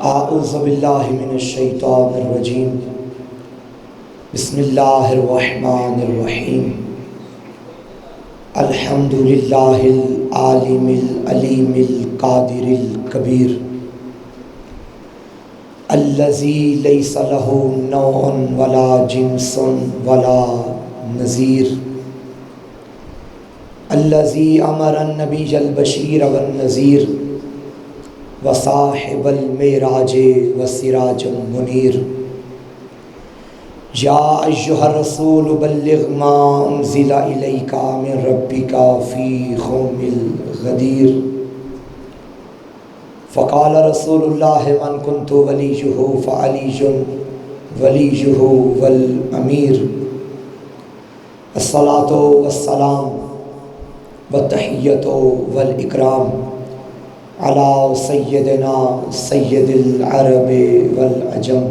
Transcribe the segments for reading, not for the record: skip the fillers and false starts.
اعوذ باللہ من الشیطان الرجیم بسم اللہ الرحمن الرحیم الحمد للہ العالم العلیم القادر الکبیر الذی لیس لہ نوع ولا جنس ولا نظیر الذی امر النبی البشیر والنذیر وصاحب المعراج وسراج منیر یا ایھا الرسول بلغ ما انزل الیک من ربک فی قوم الغدیر فقال رسول اللہ من کنت ولیہ فعلی ولیہ والامیر الصلاۃ والسلام والتحیۃ والاکرام علی سیدنا سید العرب والعجم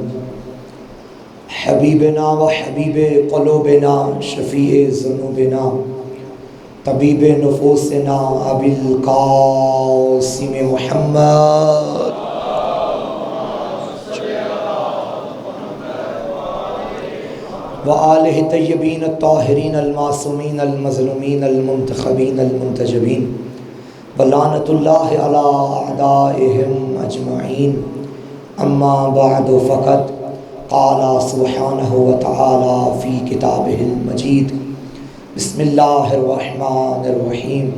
حبیبنا و حبیب قلوبنا شفیع ذنوبنا طبیب نفوسنا ابی القاسم محمد وآلہ الطیبین الطاہرین المعصومین المظلومین المنتخبین المنتجبین ولعنۃ اللہ علی اعدائہم اجمعین اما بعد فقط قال سبحانہ وتعالی فی کتابہ المجید بسم اللہ الرحمن الرحیم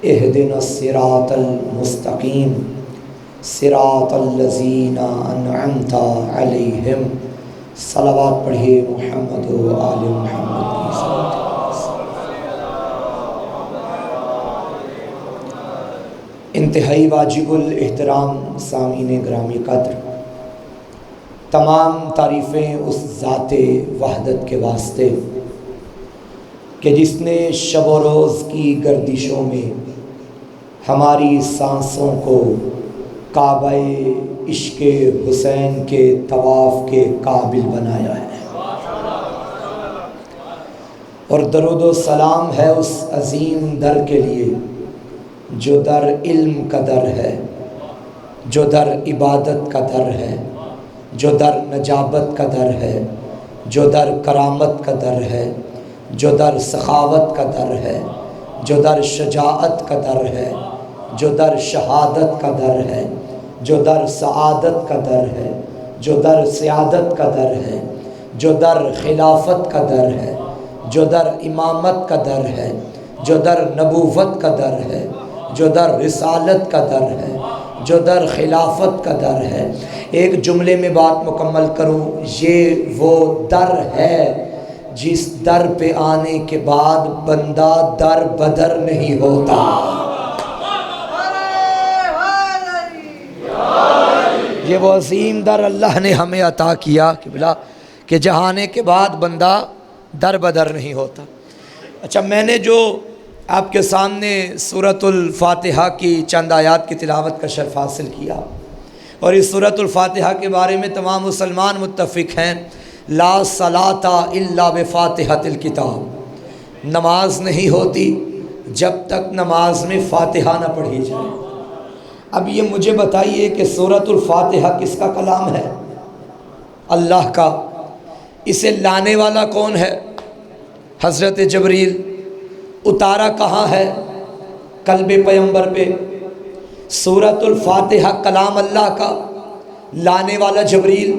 اہدنا الصراط المستقیم صراط الذین انعمت علیہم صلوات پڑھیے محمد و آل محمد کی صلوات۔ انتہائی واجب الاحترام سامعین گرامی قدر، تمام تعریفیں اس ذات وحدت کے واسطے کہ جس نے شب و روز کی گردشوں میں ہماری سانسوں کو کعبہ عشق حسین کے طواف کے قابل بنایا ہے، اور درود و سلام ہے اس عظیم در کے لیے جو در علم کا در ہے، جو در عبادت کا در ہے، جو در نجابت کا در ہے، جو در کرامت کا در ہے، جو در سخاوت کا در ہے، جو در شجاعت کا در ہے، جو در شہادت کا در ہے، جو در سعادت کا در ہے، جو در سیادت کا در ہے، جو در خلافت کا در ہے، جو در امامت کا در ہے، جو در نبوت کا در ہے، جو در رسالت کا در ہے، جو در خلافت کا در ہے۔ ایک جملے میں بات مکمل کروں، یہ وہ در ہے جس در پہ آنے کے بعد بندہ در بدر نہیں ہوتا۔ یہ وہ عظیم در اللہ نے ہمیں عطا کیا کہ جہاں آنے کے بعد بندہ در بدر نہیں ہوتا۔ اچھا، میں نے جو آپ کے سامنے سورۃ الفاتحہ کی چند آیات کی تلاوت کا شرف حاصل کیا، اور اس سورۃ الفاتحہ کے بارے میں تمام مسلمان متفق ہیں، لا صلاۃ الا بفاتحۃ الکتاب، نماز نہیں ہوتی جب تک نماز میں فاتحہ نہ پڑھی جائے۔ اب یہ مجھے بتائیے کہ سورۃ الفاتحہ کس کا کلام ہے؟ اللہ کا۔ اسے لانے والا کون ہے؟ حضرت جبریل۔ اتارا کہاں ہے؟ قلب پیغمبر پہ۔ سورۃ الفاتحہ کلام اللہ کا، لانے والا جبریل،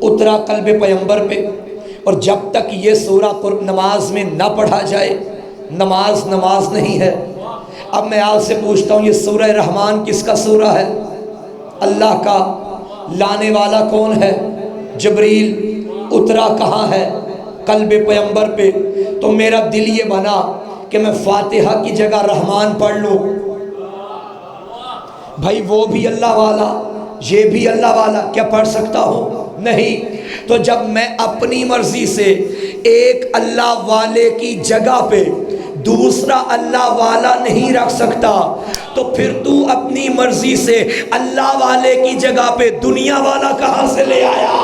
اترا قلب پیغمبر پہ، اور جب تک یہ سورہ نماز میں نہ پڑھا جائے نماز نہیں ہے۔ اب میں آپ سے پوچھتا ہوں، یہ سورہ رحمان کس کا سورہ ہے؟ اللہ کا۔ لانے والا کون ہے؟ جبریل۔ اترا کہاں ہے؟ قلب پیغمبر پہ۔ تو میرا دل یہ بنا کہ میں فاتحہ کی جگہ رحمان پڑھ لوں۔ بھائی وہ بھی اللہ والا، یہ بھی اللہ والا، کیا پڑھ سکتا ہوں؟ نہیں۔ تو جب میں اپنی مرضی سے ایک اللہ والے کی جگہ پہ دوسرا اللہ والا نہیں رکھ سکتا، تو پھر تو اپنی مرضی سے اللہ والے کی جگہ پہ دنیا والا کہاں سے لے آیا؟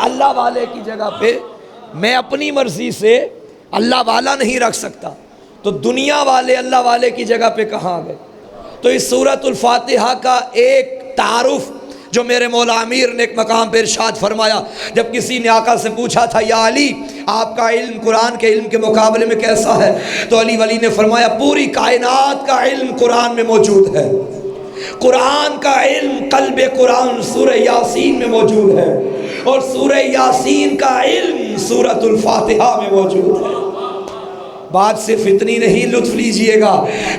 اللہ والے کی جگہ پہ میں اپنی مرضی سے اللہ والا نہیں رکھ سکتا، تو دنیا والے اللہ والے کی جگہ پہ کہاں گئے؟ تو اس سورۃ الفاتحہ کا ایک تعارف جو میرے مولا امیر نے ایک مقام پہ ارشاد فرمایا، جب کسی نے آقا سے پوچھا تھا یا علی آپ کا علم قرآن کے علم کے مقابلے میں کیسا ہے، تو علی ولی نے فرمایا پوری کائنات کا علم قرآن میں موجود ہے، قرآن کا علم قلب قرآن سورہ یاسین میں موجود ہے، اور سورہ یاسین کا علم سورۃ الفاتحہ میں موجود ہے۔ بات صرف اتنی نہیں، لطف لیجئے گا،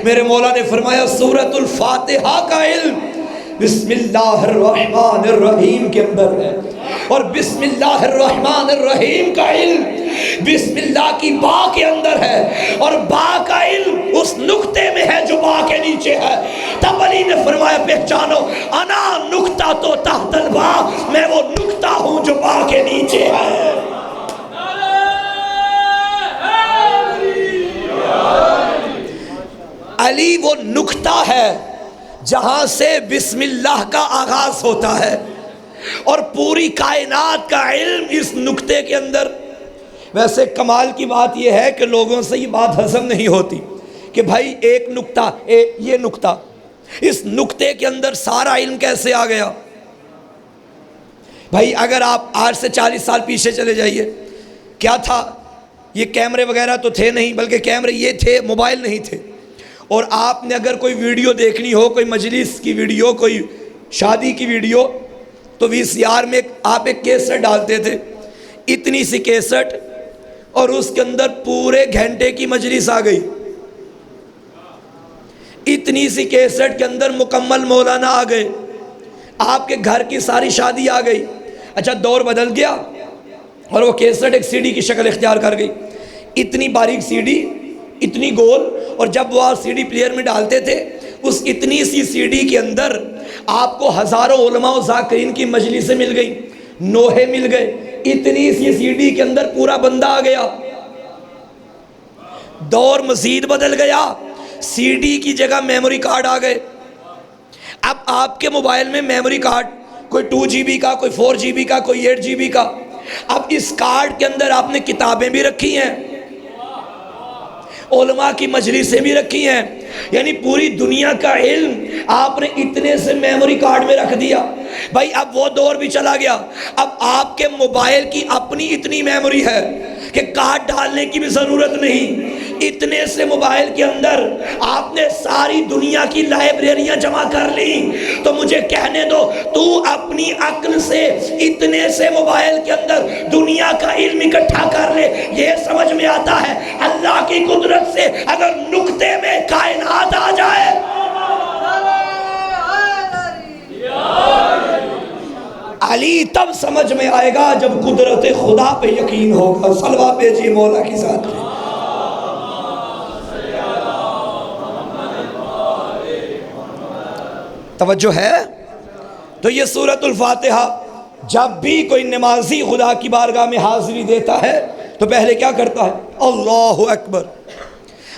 میرے مولا نے فرمایا سورۃ الفاتحہ کا علم بسم اللہ الرحمن الرحیم کے اندر ہے، اور بسم اللہ الرحمن الرحیم کا علم بسم اللہ کی با کے اندر ہے، اور با کا علم اس نقطے میں ہے جو با کے نیچے ہے۔ تب علی نے فرمایا پہچانو انا نقطہ تو تحت البا، میں وہ نقطہ ہوں جو با کے نیچے ہے۔ علی وہ نقطہ ہے جہاں سے بسم اللہ کا آغاز ہوتا ہے، اور پوری کائنات کا علم اس نقطے کے اندر۔ ویسے کمال کی بات یہ ہے کہ لوگوں سے یہ بات ہضم نہیں ہوتی کہ بھائی ایک نقطہ، یہ نقطہ، اس نقطے کے اندر سارا علم کیسے آ گیا؟ بھائی اگر آپ آج سے 40 سال پیچھے چلے جائیے، کیا تھا؟ یہ کیمرے وغیرہ تو تھے نہیں، بلکہ کیمرے یہ تھے، موبائل نہیں تھے، اور آپ نے اگر کوئی ویڈیو دیکھنی ہو، کوئی مجلس کی ویڈیو، کوئی شادی کی ویڈیو، تو VCR میں آپ ایک کیسٹ ڈالتے تھے، اتنی سی کیسٹ، اور اس کے اندر پورے گھنٹے کی مجلس آ گئی، اتنی سی کیسٹ کے اندر مکمل مولانا آ گئے، آپ کے گھر کی ساری شادی آ گئی۔ اچھا دور بدل گیا اور وہ کیسٹ ایک CD کی شکل اختیار کر گئی، اتنی باریک CD، اتنی گول، اور جب وہ آپ CD پلیئر میں ڈالتے تھے، اس اتنی سی CD کے اندر آپ کو ہزاروں علماء و ذاکرین کی مجلسیں مل گئی، نوحے مل گئے، اتنی سی CD کے اندر پورا بندہ آ گیا۔ دور مزید بدل گیا، CD کی جگہ میموری کارڈ آ گئے۔ اب آپ کے موبائل میں میموری کارڈ کوئی 2 GB کا، کوئی 4 GB کا، کوئی 8 GB کا۔ اب اس کارڈ کے اندر آپ نے کتابیں بھی رکھی ہیں، علماء کی مجلسیں بھی رکھی ہیں، یعنی پوری دنیا کا علم آپ نے اتنے سے میموری کارڈ میں رکھ دیا۔ بھائی اب وہ دور بھی چلا گیا، اب آپ کے موبائل کی اپنی اتنی میموری ہے کہ کارڈ ڈالنے کی بھی ضرورت نہیں، اتنے سے موبائل کے اندر آپ نے ساری دنیا کی لائبریریاں جمع کر لی۔ تو مجھے کہنے دو، تو اپنی عقل سے اتنے سے موبائل کے اندر دنیا کا علم اکٹھا کر لے، یہ سمجھ میں آتا ہے اللہ کی قدرت سے اگر نقطے میں کائنات آ جائے۔ علی تب سمجھ میں آئے گا جب قدرت خدا پہ یقین ہوگا۔ صلوات بھیجیے مولا کی ذات پہ۔ توجہ ہے؟ تو یہ سورۃ الفاتحہ جب بھی کوئی نمازی خدا کی بارگاہ میں حاضری دیتا ہے تو پہلے کیا کرتا ہے؟ اللہ اکبر۔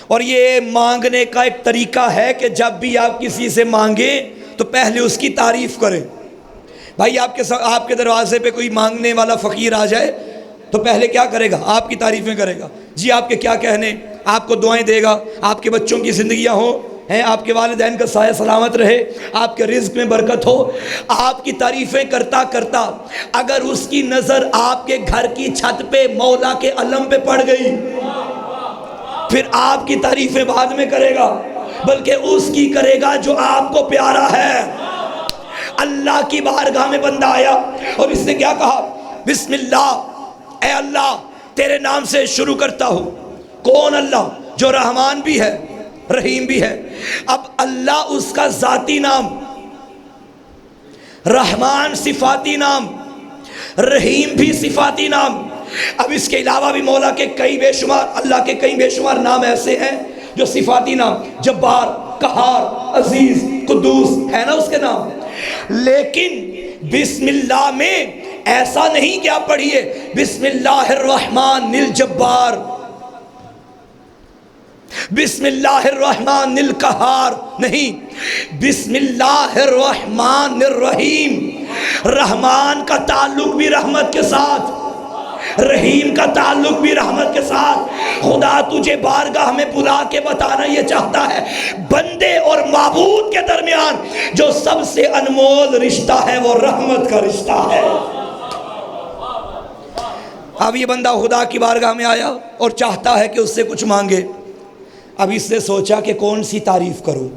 اور یہ مانگنے کا ایک طریقہ ہے کہ جب بھی آپ کسی سے مانگیں تو پہلے اس کی تعریف کریں۔ بھائی آپ کے دروازے پہ کوئی مانگنے والا فقیر آ جائے تو پہلے کیا کرے گا؟ آپ کی تعریفیں کرے گا، جی آپ کے کیا کہنے، آپ کو دعائیں دے گا، آپ کے بچوں کی زندگیاں ہوں ہیں، آپ کے والدین کا سایہ سلامت رہے، آپ کے رزق میں برکت ہو۔ آپ کی تعریفیں کرتا کرتا اگر اس کی نظر آپ کے گھر کی چھت پہ مولا کے علم پہ پڑ گئی، پھر آپ کی تعریفیں بعد میں کرے گا، بلکہ اس کی کرے گا جو آپ کو پیارا ہے۔ اللہ کی بارگاہ میں بندہ آیا اور اس نے کیا کہا؟ بسم اللہ، اے اللہ تیرے نام سے شروع کرتا ہوں۔ کون اللہ؟ جو رحمان بھی ہے رحیم بھی ہے۔ اب اللہ اس کا ذاتی نام، رحمان صفاتی نام، رحیم بھی صفاتی نام۔ اب اس کے علاوہ بھی مولا کے کئی بے شمار، اللہ کے کئی بے شمار نام ایسے ہیں جو صفاتی نام، جبار، قہار، عزیز، قدوس ہے نا اس کے نام۔ لیکن بسم اللہ میں ایسا نہیں کہ آپ پڑھیے بسم اللہ الرحمن الجبار، بسم اللہ الرحمن القہار، نہیں، بسم اللہ الرحمن الرحیم۔ رحمان کا تعلق بھی رحمت کے ساتھ، رحیم کا تعلق بھی رحمت کے ساتھ۔ خدا تجھے بارگاہ میں بلا کے بتانا یہ چاہتا ہے، بندے اور معبود کے درمیان جو سب سے انمول رشتہ ہے وہ رحمت کا رشتہ ہے۔ اب یہ بندہ خدا کی بارگاہ میں آیا اور چاہتا ہے کہ اس سے کچھ مانگے۔ اب اس نے سوچا کہ کون سی تعریف کروں،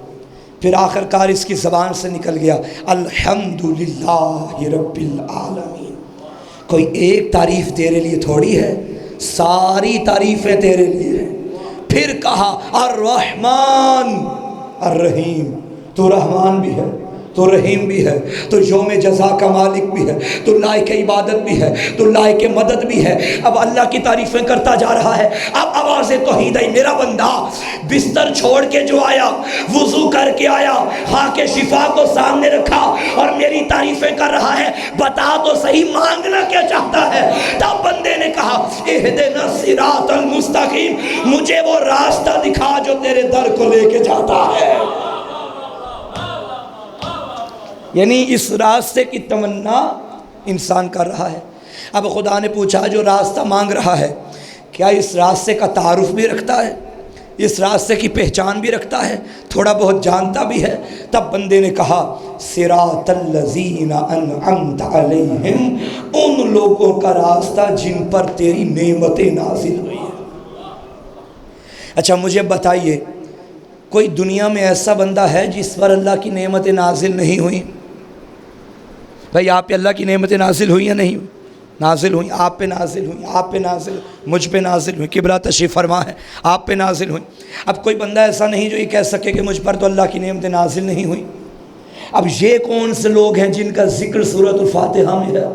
پھر آخر کار اس کی زبان سے نکل گیا الحمدللہ رب العالمین۔ کوئی ایک تعریف تیرے لیے تھوڑی ہے، ساری تعریفیں تیرے لیے ہیں۔ پھر کہا الرحمن الرحیم، تو رحمان بھی ہے، تو رحیم بھی ہے، تو یوم جزا کا مالک بھی ہے، تو لائق عبادت بھی ہے، تو لائق مدد بھی ہے۔ اب اللہ کی تعریفیں کرتا جا رہا ہے۔ اب آواز توحید آئی، میرا بندہ بستر چھوڑ کے جو آیا، وضو کر کے آیا، خاک شفا کو سامنے رکھا اور میری تعریفیں کر رہا ہے، بتا تو صحیح مانگنا کیا چاہتا ہے؟ تب بندے نے کہا اہدنا الصراط المستقیم، مجھے وہ راستہ دکھا جو تیرے در کو لے کے جاتا ہے۔ یعنی اس راستے کی تمنا انسان کر رہا ہے۔ اب خدا نے پوچھا جو راستہ مانگ رہا ہے کیا اس راستے کا تعارف بھی رکھتا ہے، اس راستے کی پہچان بھی رکھتا ہے، تھوڑا بہت جانتا بھی ہے؟ تب بندے نے کہا صراط الذین انعمت علیہم، ان لوگوں کا راستہ جن پر تیری نعمتیں نازل ہوئی ہیں۔ اچھا مجھے بتائیے کوئی دنیا میں ایسا بندہ ہے جس پر اللہ کی نعمتیں نازل نہیں ہوئیں؟ بھائی آپ پہ اللہ کی نعمتیں نازل ہوئی یا نہیں ہوئی؟ نازل ہوئیں، آپ پہ نازل ہوئیں، آپ پہ نازل ہوئیں، مجھ پہ نازل ہوئیں، قبلہ تشریف فرما ہے، آپ پہ نازل ہوئیں۔ اب کوئی بندہ ایسا نہیں جو یہ کہہ سکے کہ مجھ پر تو اللہ کی نعمتیں نازل نہیں ہوئیں۔ اب یہ کون سے لوگ ہیں جن کا ذکر سورۃ الفاتحہ میں ہے؟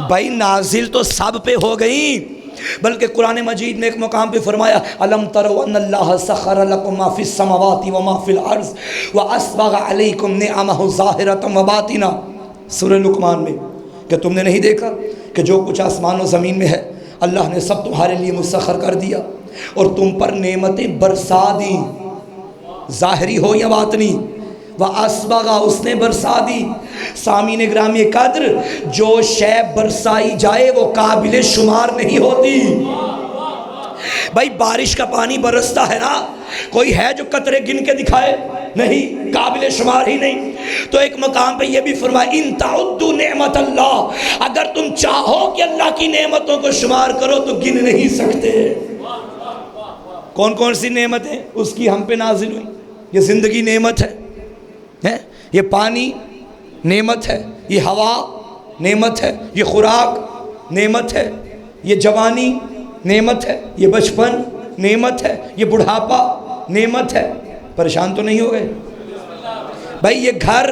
بھائی نازل تو سب پہ ہو گئیں، بلکہ قرآن مجید نے ایک مقام پہ فرمایا الم تروا ان اللہ سخر لکم ما فی السماوات وما فی الارض واسبغ علیکم نعمہ ظاہرۃ وباطنہ، سورہ لقمان میں، کہ تم نے نہیں دیکھا کہ جو کچھ آسمان و زمین میں ہے اللہ نے سب تمہارے لیے مسخر کر دیا اور تم پر نعمتیں برسا دیں، ظاہری ہو یا باطنی، وَأَسْبَغَ، اس نے برسا دی۔ سامعین گرامی قدر، جو شے برسائی جائے وہ قابل شمار نہیں ہوتی۔ بھائی بارش کا پانی برستا ہے نا، کوئی ہے جو قطرے گن کے دکھائے؟ نہیں، قابل شمار ہی نہیں۔ تو ایک مقام پہ یہ بھی فرمایا ان تعدوا نعمت اللہ، اگر تم چاہو کہ اللہ کی نعمتوں کو شمار کرو تو گن نہیں سکتے۔ کون کون سی نعمتیں اس کی ہم پہ نازل ہوئی؟ یہ زندگی نعمت ہے، یہ پانی نعمت ہے، یہ ہوا نعمت ہے، یہ خوراک نعمت ہے، یہ جوانی نعمت ہے، یہ بچپن نعمت ہے، یہ بڑھاپا نعمت ہے۔ پریشان تو نہیں ہو گئے؟ بھائی یہ گھر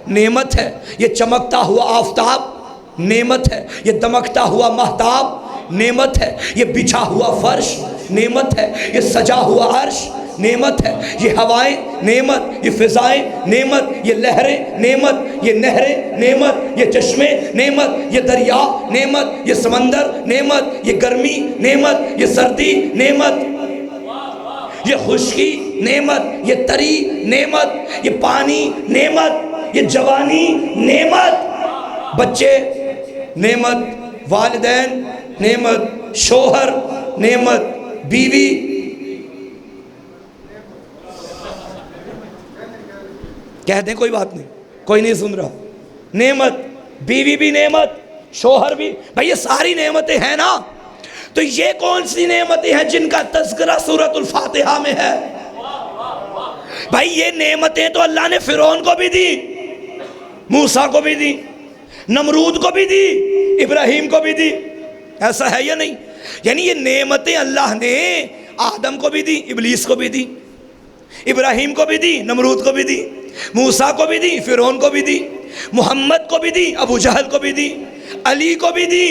نعمت ہے، یہ چمکتا ہوا آفتاب نعمت ہے، یہ دمکتا ہوا مہتاب نعمت ہے، یہ بچھا ہوا فرش نعمت ہے، یہ سجا ہوا عرش نعمت ہے، یہ ہوائیں نعمت، یہ فضائیں نعمت، یہ لہریں نعمت، یہ نہریں نعمت، یہ چشمے نعمت، یہ دریا نعمت، یہ سمندر نعمت، یہ گرمی نعمت، یہ سردی نعمت، یہ خشکی نعمت، یہ تری نعمت، یہ پانی نعمت، یہ جوانی نعمت، بچے نعمت، والدین نعمت، شوہر نعمت، بیوی کہہ دیں کوئی بات نہیں، کوئی نہیں سن رہا، نعمت، بیوی بھی نعمت، شوہر بھی، بھئی یہ ساری نعمتیں ہیں نا۔ تو یہ کون سی نعمتیں ہیں جن کا تذکرہ سورۃ الفاتحہ میں ہے؟ بھئی یہ نعمتیں تو اللہ نے فرعون کو بھی دی، موسیٰ کو بھی دی، نمرود کو بھی دی، ابراہیم کو بھی دی، ایسا ہے یا نہیں؟ یعنی یہ نعمتیں اللہ نے آدم کو بھی دی، ابلیس کو بھی دی، ابراہیم کو بھی دی، نمرود کو بھی دی، موسیٰ کو بھی دی، فرعون کو بھی دی، محمد کو بھی دی، ابو جہل کو بھی دی، علی کو بھی دی،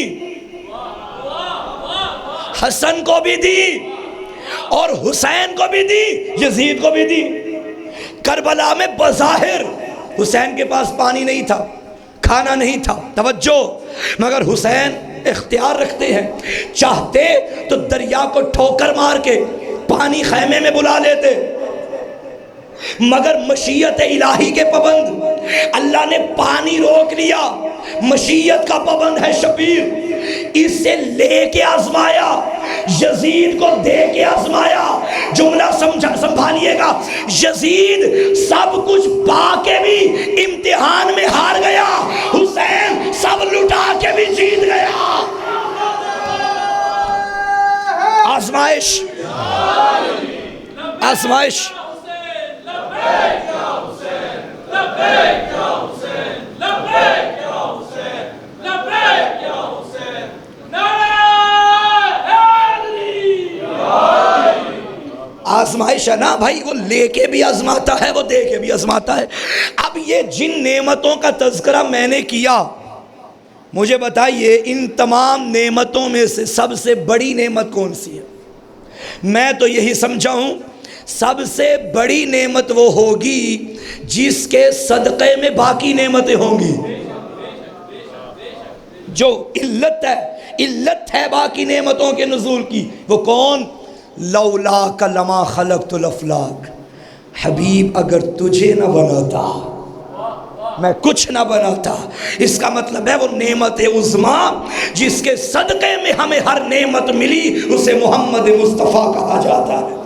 حسن کو بھی دی، اور حسین کو بھی دی، یزید کو بھی دی۔ کربلا میں بظاہر حسین کے پاس پانی نہیں تھا، کھانا نہیں تھا، توجہ، مگر حسین اختیار رکھتے ہیں، چاہتے تو دریا کو ٹھوکر مار کے پانی خیمے میں بلا لیتے، مگر مشیت الہی کے پابند اللہ نے پانی روک لیا۔ مشیت کا پابند ہے شبیر، اسے لے کے آزمایا، یزید کو دے کے آزمایا۔ جملہ سنبھالیے گا، یزید سب کچھ پا کے بھی امتحان میں ہار گیا، حسین سب لٹا کے بھی جیت گیا۔ آزمائش آزمائش آزمائش ہے نا بھائی، وہ لے کے بھی آزماتا ہے، وہ دے کے بھی آزماتا ہے۔ اب یہ جن نعمتوں کا تذکرہ میں نے کیا، مجھے بتائیے ان تمام نعمتوں میں سے سب سے بڑی نعمت کون سی ہے؟ میں تو یہی سمجھا ہوں سب سے بڑی نعمت وہ ہوگی جس کے صدقے میں باقی نعمتیں ہوں گی۔ جو علت ہے باقی نعمتوں کے نزول کی، وہ کون؟ لولاک لما خلقت الافلاک، حبیب اگر تجھے نہ بناتا میں کچھ نہ بناتا۔ اس کا مطلب ہے وہ نعمت عظمیٰ جس کے صدقے میں ہمیں ہر نعمت ملی، اسے محمد مصطفیٰ کہا جاتا ہے۔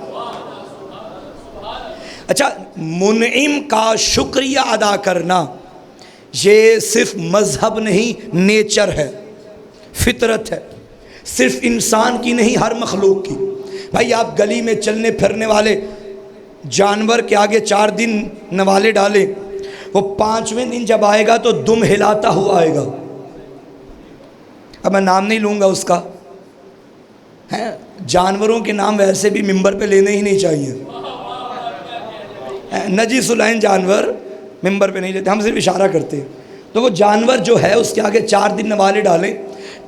اچھا، منعم کا شکریہ ادا کرنا یہ صرف مذہب نہیں، نیچر ہے، فطرت ہے، صرف انسان کی نہیں، ہر مخلوق کی۔ بھائی آپ گلی میں چلنے پھرنے والے جانور کے آگے 4 دن نوالے ڈالیں، وہ 5ویں دن جب آئے گا تو دم ہلاتا ہوا آئے گا۔ اب میں نام نہیں لوں گا اس کا، جانوروں کے نام ویسے بھی ممبر پہ لینے ہی نہیں چاہیے، نجس العین جانور ممبر پہ نہیں لیتے، ہم صرف اشارہ کرتے ہیں۔ تو وہ جانور جو ہے اس کے آگے 4 دن نوالے ڈالیں،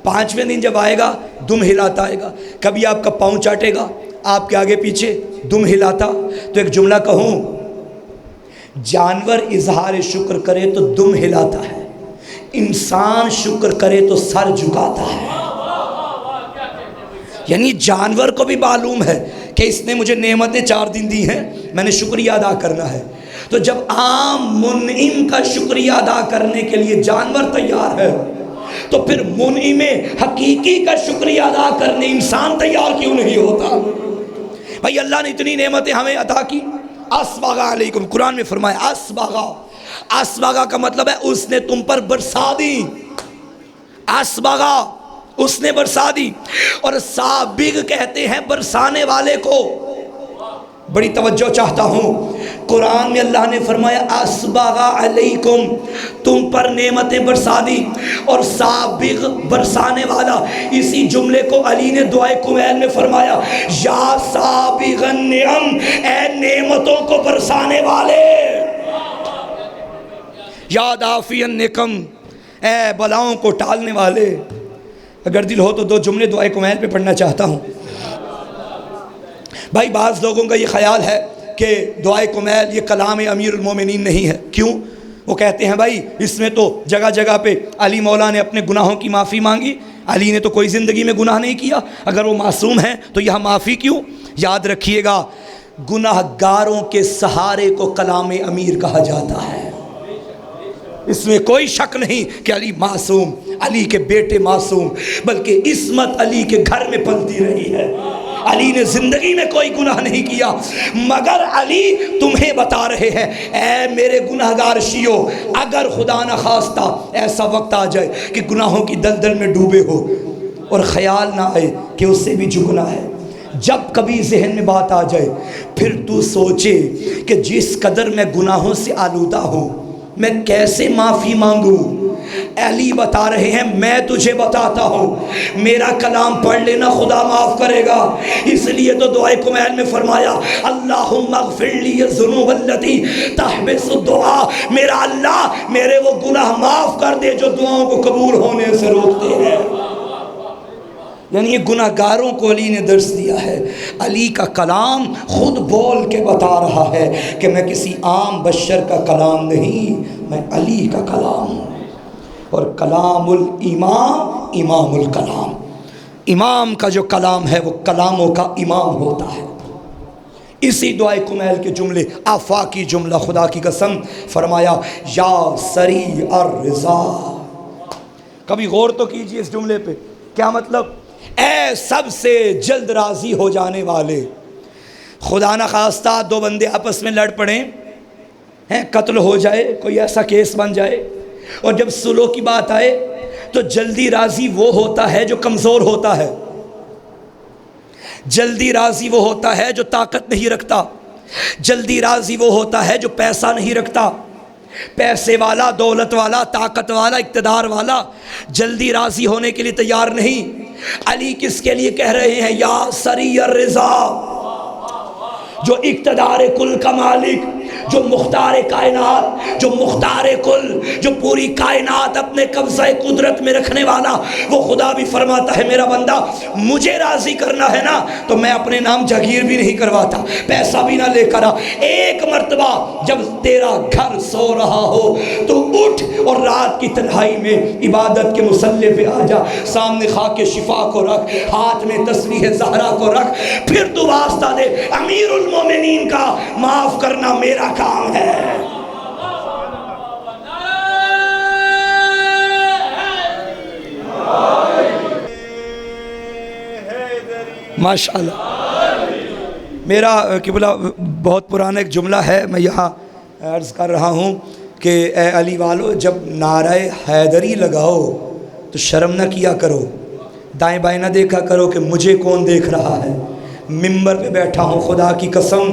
5ویں دن جب آئے گا دم ہلاتا آئے گا، کبھی آپ کا پاؤں چاٹے گا، آپ کے آگے پیچھے دم ہلاتا۔ تو ایک جملہ کہوں، جانور اظہار شکر کرے تو دم ہلاتا ہے، انسان شکر کرے تو سر جھکاتا ہے۔ یعنی جانور کو بھی معلوم ہے کہ اس نے مجھے نعمتیں 4 دن دی ہیں، میں نے شکریہ ادا کرنا ہے۔ تو جب عام منعم کا شکریہ ادا کرنے کے لیے جانور تیار ہے تو پھر منعم حقیقی کا شکریہ ادا کرنے انسان تیار کیوں نہیں ہوتا؟ بھائی اللہ نے اتنی نعمتیں ہمیں عطا کی۔ اسبغا علیکم، قرآن میں فرمایا اسبغا کا مطلب ہے اس نے تم پر برسا دی، اسبغا اس نے برسا دی۔ اور سابغ کہتے ہیں برسانے والے کو۔ بڑی توجہ چاہتا ہوں، قرآن میں اللہ نے فرمایا اسبغ علیکم، تم پر نعمتیں برسا دی، اور سابغ برسانے والا۔ اسی جملے کو علی نے دعائے کمیل میں فرمایا یا سابغ النعم، اے نعمتوں کو برسانے والے، یا دافع النقم، اے بلاؤں کو ٹالنے والے۔ اگر دل ہو تو 2 جملے دعائے کمیل پہ پڑھنا چاہتا ہوں۔ بھائی بعض لوگوں کا یہ خیال ہے کہ دعائے کمیل یہ کلام امیر المومنین نہیں ہے۔ کیوں؟ وہ کہتے ہیں بھائی اس میں تو جگہ جگہ پہ علی مولا نے اپنے گناہوں کی معافی مانگی، علی نے تو کوئی زندگی میں گناہ نہیں کیا، اگر وہ معصوم ہیں تو یہاں معافی کیوں؟ یاد رکھیے گا، گناہ گاروں کے سہارے کو کلام امیر کہا جاتا ہے۔ اس میں کوئی شک نہیں کہ علی معصوم، علی کے بیٹے معصوم، بلکہ عصمت علی کے گھر میں پلتی رہی ہے۔ علی نے زندگی میں کوئی گناہ نہیں کیا، مگر علی تمہیں بتا رہے ہیں اے میرے گناہگار شیعو، اگر خدا نہ خواستہ ایسا وقت آ جائے کہ گناہوں کی دلدل میں ڈوبے ہو اور خیال نہ آئے کہ اس سے بھی جھکنا ہے، جب کبھی ذہن میں بات آ جائے پھر تو سوچے کہ جس قدر میں گناہوں سے آلودہ ہوں میں کیسے معافی مانگوں۔ علی بتا رہے ہیں میں تجھے بتاتا ہوں، میرا کلام پڑھ لینا خدا معاف کرے گا۔ اس لیے تو دعائے کمیل میں فرمایا اللہم اغفر لی الذنوب التی تحبس الدعاء، میرا اللہ میرے وہ گناہ معاف کر دے جو دعاؤں کو قبول ہونے سے روکتے ہیں۔ یعنی یہ گناہ گاروں کو علی نے درس دیا ہے۔ علی کا کلام خود بول کے بتا رہا ہے کہ میں کسی عام بشر کا کلام نہیں، میں علی کا کلام ہوں۔ اور کلام الامام امام الکلام، امام کا جو کلام ہے وہ کلاموں کا امام ہوتا ہے۔ اسی دعائے کمیل کے جملے آفاقی جملہ، خدا کی قسم فرمایا یا سریع الرضا۔ کبھی غور تو کیجئے اس جملے پہ، کیا مطلب؟ اے سب سے جلد راضی ہو جانے والے، خدا نہ خواستہ دو بندے آپس میں لڑ پڑیں، قتل ہو جائے، کوئی ایسا کیس بن جائے، اور جب صلح کی بات آئے تو جلدی راضی وہ ہوتا ہے جو کمزور ہوتا ہے، جلدی راضی وہ ہوتا ہے جو طاقت نہیں رکھتا، جلدی راضی وہ ہوتا ہے جو پیسہ نہیں رکھتا۔ پیسے والا، دولت والا، طاقت والا، اقتدار والا جلدی راضی ہونے کے لیے تیار نہیں۔ علی کس کے لیے کہہ رہے ہیں؟ یا سری الرضا، جو اقتدار کل کا مالک، جو مختار کائنات، جو مختار کل، جو پوری کائنات اپنے قبضہ قدرت میں رکھنے والا، وہ خدا بھی فرماتا ہے میرا بندہ مجھے راضی کرنا ہے نا تو میں اپنے نام جاگیر بھی نہیں کرواتا، پیسہ بھی نہ لے کر آ۔ ایک مرتبہ جب تیرا گھر سو رہا ہو تو اٹھ اور رات کی تنہائی میں عبادت کے مصلی پہ آ جا، سامنے خاک شفا کو رکھ، ہاتھ میں تسبیح زہرا کو رکھ، پھر تو واسطہ دے امیر المومنین کا، معاف کرنا میرا کام ہے۔ ماشاءاللہ۔ میرا قبلہ بہت پرانا ایک جملہ ہے، میں یہاں عرض کر رہا ہوں کہ اے علی والو، جب نعرہ حیدری لگاؤ تو شرم نہ کیا کرو، دائیں بائیں نہ دیکھا کرو کہ مجھے کون دیکھ رہا ہے۔ ممبر پہ بیٹھا ہوں، خدا کی قسم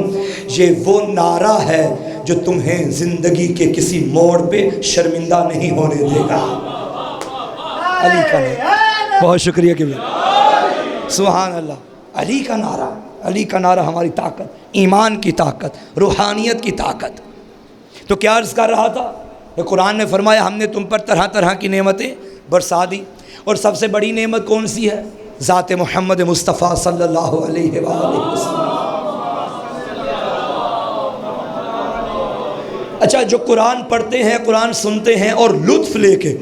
یہ وہ نعرہ ہے جو تمہیں زندگی کے کسی موڑ پہ شرمندہ نہیں ہونے دے گا۔ علی کا نعرہ، بہت شکریہ قبلہ، سبحان اللہ۔ علی کا نعرہ، علی کا نعرہ ہماری طاقت، ایمان کی طاقت، روحانیت کی طاقت۔ تو کیا عرض کر رہا تھا کہ قرآن نے فرمایا ہم نے تم پر طرح طرح کی نعمتیں برسا دی، اور سب سے بڑی نعمت کون سی ہے؟ ذات محمد مصطفیٰ صلی اللہ علیہ وآلہ وسلم۔ اچھا، جو قرآن پڑھتے ہیں، قرآن سنتے ہیں اور لطف لے کے،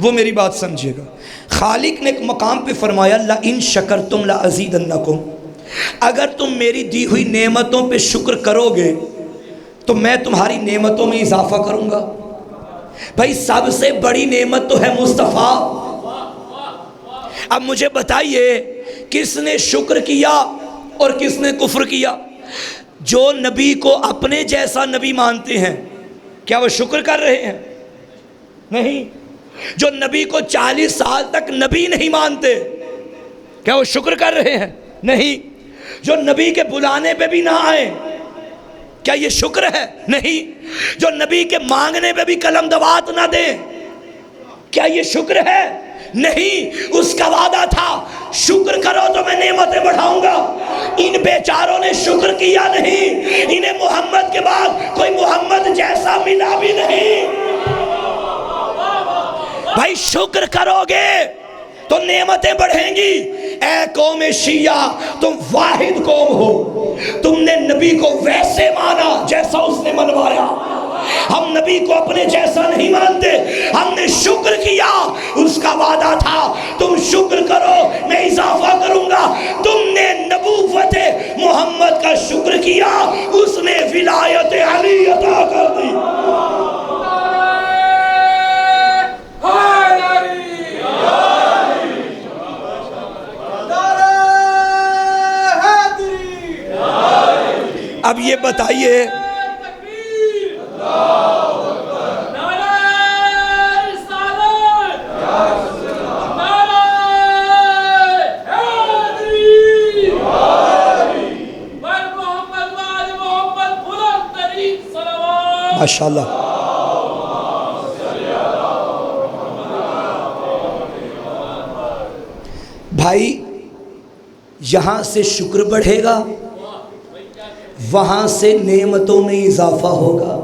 وہ میری بات سمجھے گا۔ خالق نے ایک مقام پہ فرمایا لَإِن شَكَرْتُمْ لَأَزِيدَنَّكُمْ، اگر تم میری دی ہوئی نعمتوں پہ شکر کرو گے تو میں تمہاری نعمتوں میں اضافہ کروں گا۔ بھائی سب سے بڑی نعمت تو ہے مصطفیٰ۔ اب مجھے بتائیے کس نے شکر کیا اور کس نے کفر کیا؟ جو نبی کو اپنے جیسا نبی مانتے ہیں کیا وہ شکر کر رہے ہیں؟ نہیں۔ جو نبی کو 40 سال تک نبی نہیں مانتے کیا وہ شکر کر رہے ہیں؟ نہیں۔ جو نبی کے بلانے پہ بھی نہ آئے کیا یہ شکر ہے؟ نہیں۔ جو نبی کے مانگنے پہ بھی قلم دوات نہ دیں کیا یہ شکر ہے؟ نہیں۔ اس کا وعدہ تھا شکر کرو تو میں نعمتیں بڑھاؤں گا۔ ان بیچاروں نے شکر کیا نہیں، انہیں محمد کے بعد کوئی محمد جیسا ملا بھی نہیں۔ بھائی شکر کرو گے تو نعمتیں بڑھیں گی۔ اے قوم شیعہ، تم واحد قوم ہو، تم نے نبی کو ویسے مانا جیسا اس نے منوایا۔ ہم نبی کو اپنے جیسا نہیں مانتے، ہم نے شکر کیا۔ اس کا وعدہ تھا تم شکر کرو میں اضافہ کروں گا۔ تم نے نبوت محمد کا شکر کیا، اس نے ولایت علی عطا کر دی۔ اب یہ بتائیے ماشاءاللہ، بھائی یہاں سے شکر بڑھے گا، وہاں سے نعمتوں میں اضافہ ہوگا۔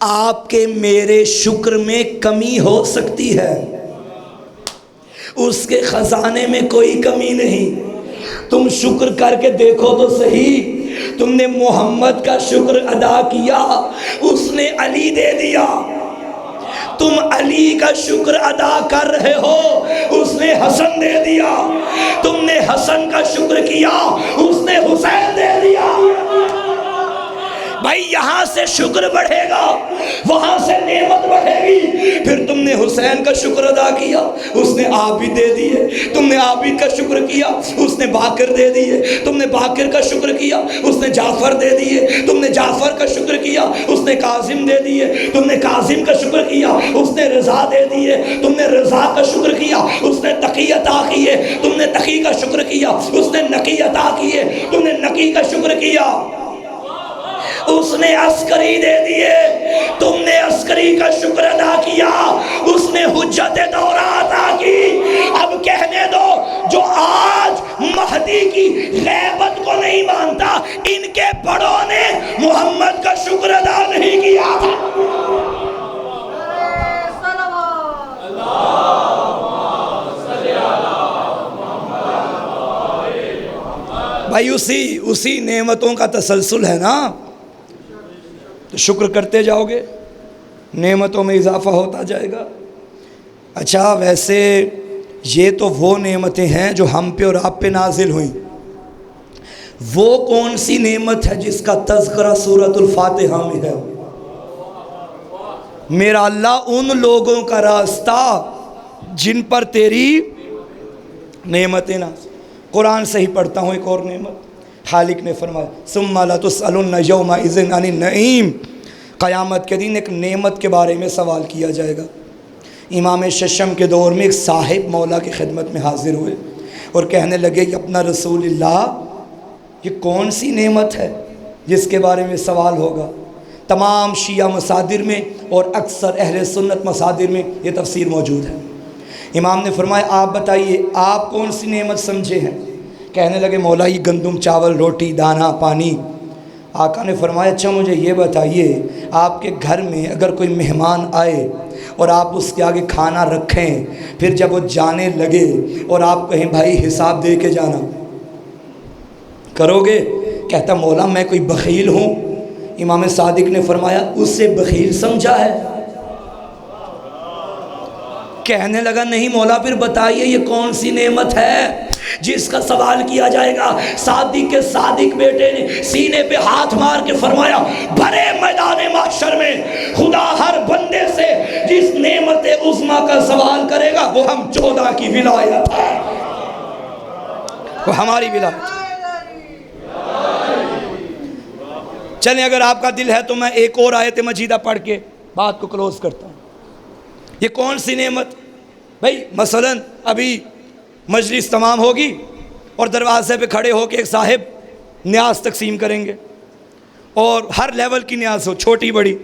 آپ کے میرے شکر میں کمی ہو سکتی ہے، اس کے خزانے میں کوئی کمی نہیں۔ تم شکر کر کے دیکھو تو صحیح، تم نے محمد کا شکر ادا کیا، اس نے علی دے دیا۔ تم علی کا شکر ادا کر رہے ہو، اس نے حسن دے دیا۔ تم نے حسن کا شکر کیا، اس نے حسین دے دیا۔ بھائی یہاں سے شکر بڑھے گا، وہاں سے نعمت بڑھے گی۔ پھر تم نے حسین کا شکر ادا کیا، اس نے عابد دے دیے۔ تم نے عابد کا شکر کیا، اس نے باقر دے دیے۔ تم نے باقر کا شکر کیا، اس نے جعفر دے دیے۔ تم نے جعفر کا شکر کیا، اس نے کاظم دے دیے۔ تم نے کاظم کا شکر کیا، اس نے رضا دے دیے۔ تم نے رضا کا شکر کیا، اس نے تقی عطا کیے۔ تم نے تقی کا شکر کیا، اس نے نقی عطا کیے۔ تم نے نقی کا شکر کیا، اس نے عسکری دے دیے۔ تم نے عسکری کا شکر ادا کیا، اس نے حجت دورہ عطا کی۔ اب کہنے دو جو آج مہدی کی غیبت کو نہیں مانتا، ان کے بڑوں نے محمد کا شکر ادا نہیں کیا تھا۔ بھائی اسی نعمتوں کا تسلسل ہے نا، تو شکر کرتے جاؤ گے، نعمتوں میں اضافہ ہوتا جائے گا۔ اچھا ویسے یہ تو وہ نعمتیں ہیں جو ہم پہ اور آپ پہ نازل ہوئیں، وہ کون سی نعمت ہے جس کا تذکرہ سورۃ الفاتحہ میں ہے؟ میرا اللہ ان لوگوں کا راستہ جن پر تیری نعمتیں نازل۔ قرآن سے ہی پڑھتا ہوں ایک اور نعمت، خالق نے فرمایا ثم لتسألن یومئذ عن النعیم، قیامت کے دن ایک نعمت کے بارے میں سوال کیا جائے گا۔ امام ششم کے دور میں ایک صاحب مولا کی خدمت میں حاضر ہوئے اور کہنے لگے کہ اپنا رسول اللہ، یہ کون سی نعمت ہے جس کے بارے میں سوال ہوگا؟ تمام شیعہ مصادر میں اور اکثر اہل سنت مصادر میں یہ تفسیر موجود ہے۔ امام نے فرمایا آپ بتائیے آپ کون سی نعمت سمجھے ہیں؟ کہنے لگے مولا یہ گندم چاول روٹی دانہ پانی۔ آقا نے فرمایا اچھا مجھے یہ بتائیے آپ کے گھر میں اگر کوئی مہمان آئے اور آپ اس کے آگے کھانا رکھیں، پھر جب وہ جانے لگے اور آپ کہیں بھائی حساب دے کے جانا، کرو گے؟ کہتا مولا میں کوئی بخیل ہوں؟ امام صادق نے فرمایا اس سے بخیل سمجھا ہے؟ کہنے لگا نہیں مولا پھر بتائیے یہ کون سی نعمت ہے جس کا سوال کیا جائے گا؟ صادق کے صادق بیٹے نے سینے پہ ہاتھ مار کے فرمایا بھرے میدان محشر میں خدا ہر بندے سے جس نعمت عظمیٰ کا سوال کرے گا وہ ہم 14 کی ولایت ہے، وہ ہماری ولایت ہے۔ چلیں اگر آپ کا دل ہے تو میں ایک اور آیت مجیدہ پڑھ کے بات کو کلوز کرتا ہوں۔ یہ کون سی نعمت؟ بھائی مثلا ابھی مجلس تمام ہوگی اور دروازے پہ کھڑے ہو کے ایک صاحب نیاز تقسیم کریں گے، اور ہر لیول کی نیاز ہو، چھوٹی بڑی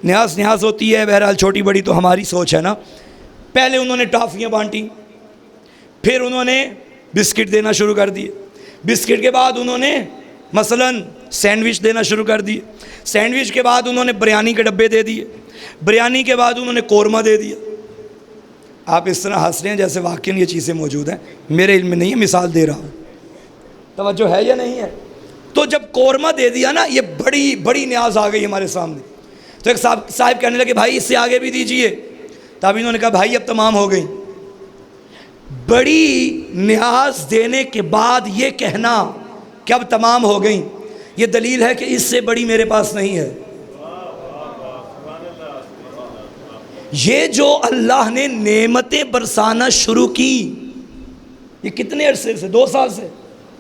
نیاز ہوتی ہے، بہرحال چھوٹی بڑی تو ہماری سوچ ہے نا۔ پہلے انہوں نے ٹافیاں بانٹی، پھر انہوں نے بسکٹ دینا شروع کر دیے، بسکٹ کے بعد انہوں نے مثلا سینڈوچ دینا شروع کر دیے، سینڈوچ کے بعد انہوں نے بریانی کے ڈبے دے دیے، بریانی کے بعد انہوں نے قورمہ دے دیا۔ آپ اس طرح ہنس رہے ہیں جیسے واقعی یہ چیزیں موجود ہیں، میرے علم میں نہیں ہے، مثال دے رہا ہوں، توجہ ہے یا نہیں ہے؟ تو جب قورمہ دے دیا نا، یہ بڑی بڑی نیاز آ گئی ہمارے سامنے، تو ایک صاحب کہنے لگے بھائی اس سے آگے بھی دیجئے، تب انہوں نے کہا بھائی اب تمام ہو گئی۔ بڑی نیاز دینے کے بعد یہ کہنا کہ اب تمام ہو گئی، یہ دلیل ہے کہ اس سے بڑی میرے پاس نہیں ہے۔ یہ جو اللہ نے نعمتیں برسانا شروع کی، یہ کتنے عرصے سے؟ 2 سال سے؟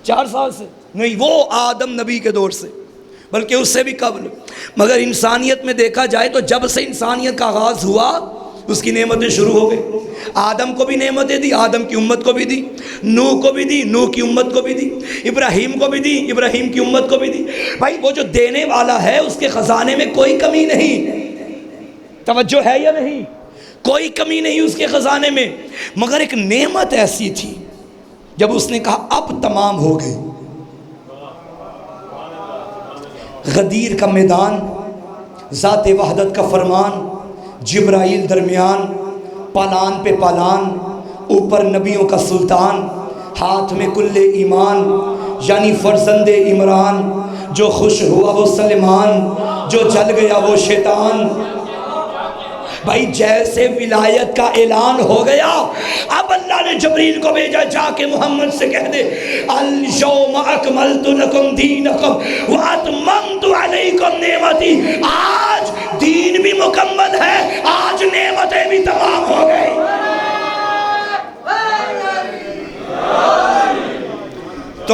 4 سال سے؟ نہیں، وہ آدم نبی کے دور سے، بلکہ اس سے بھی قبل۔ مگر انسانیت میں دیکھا جائے تو جب سے انسانیت کا آغاز ہوا اس کی نعمتیں شروع ہو گئی۔ آدم کو بھی نعمتیں دی، آدم کی امت کو بھی دی، نوح کو بھی دی، نوح کی امت کو بھی دی، ابراہیم کو بھی دی، ابراہیم کی امت کو بھی دی۔ بھائی وہ جو دینے والا ہے اس کے خزانے میں کوئی کمی نہیں، توجہ ہے یا نہیں؟ کوئی کمی نہیں اس کے خزانے میں، مگر ایک نعمت ایسی تھی جب اس نے کہا اب تمام ہو گئی۔ غدیر کا میدان، ذات وحدت کا فرمان، جبرائیل درمیان، پالان پہ پالان، اوپر نبیوں کا سلطان، ہاتھ میں کل ایمان، یعنی فرزند عمران، جو خوش ہوا وہ سلیمان، جو جل گیا وہ شیطان۔ بھائی جیسے ولایت کا اعلان ہو گیا، اب اللہ نے جبریل کو بھیجا جا کے محمد سے کہہ دے الیوم اکملت لکم دینکم واتممت علیکم نعمتی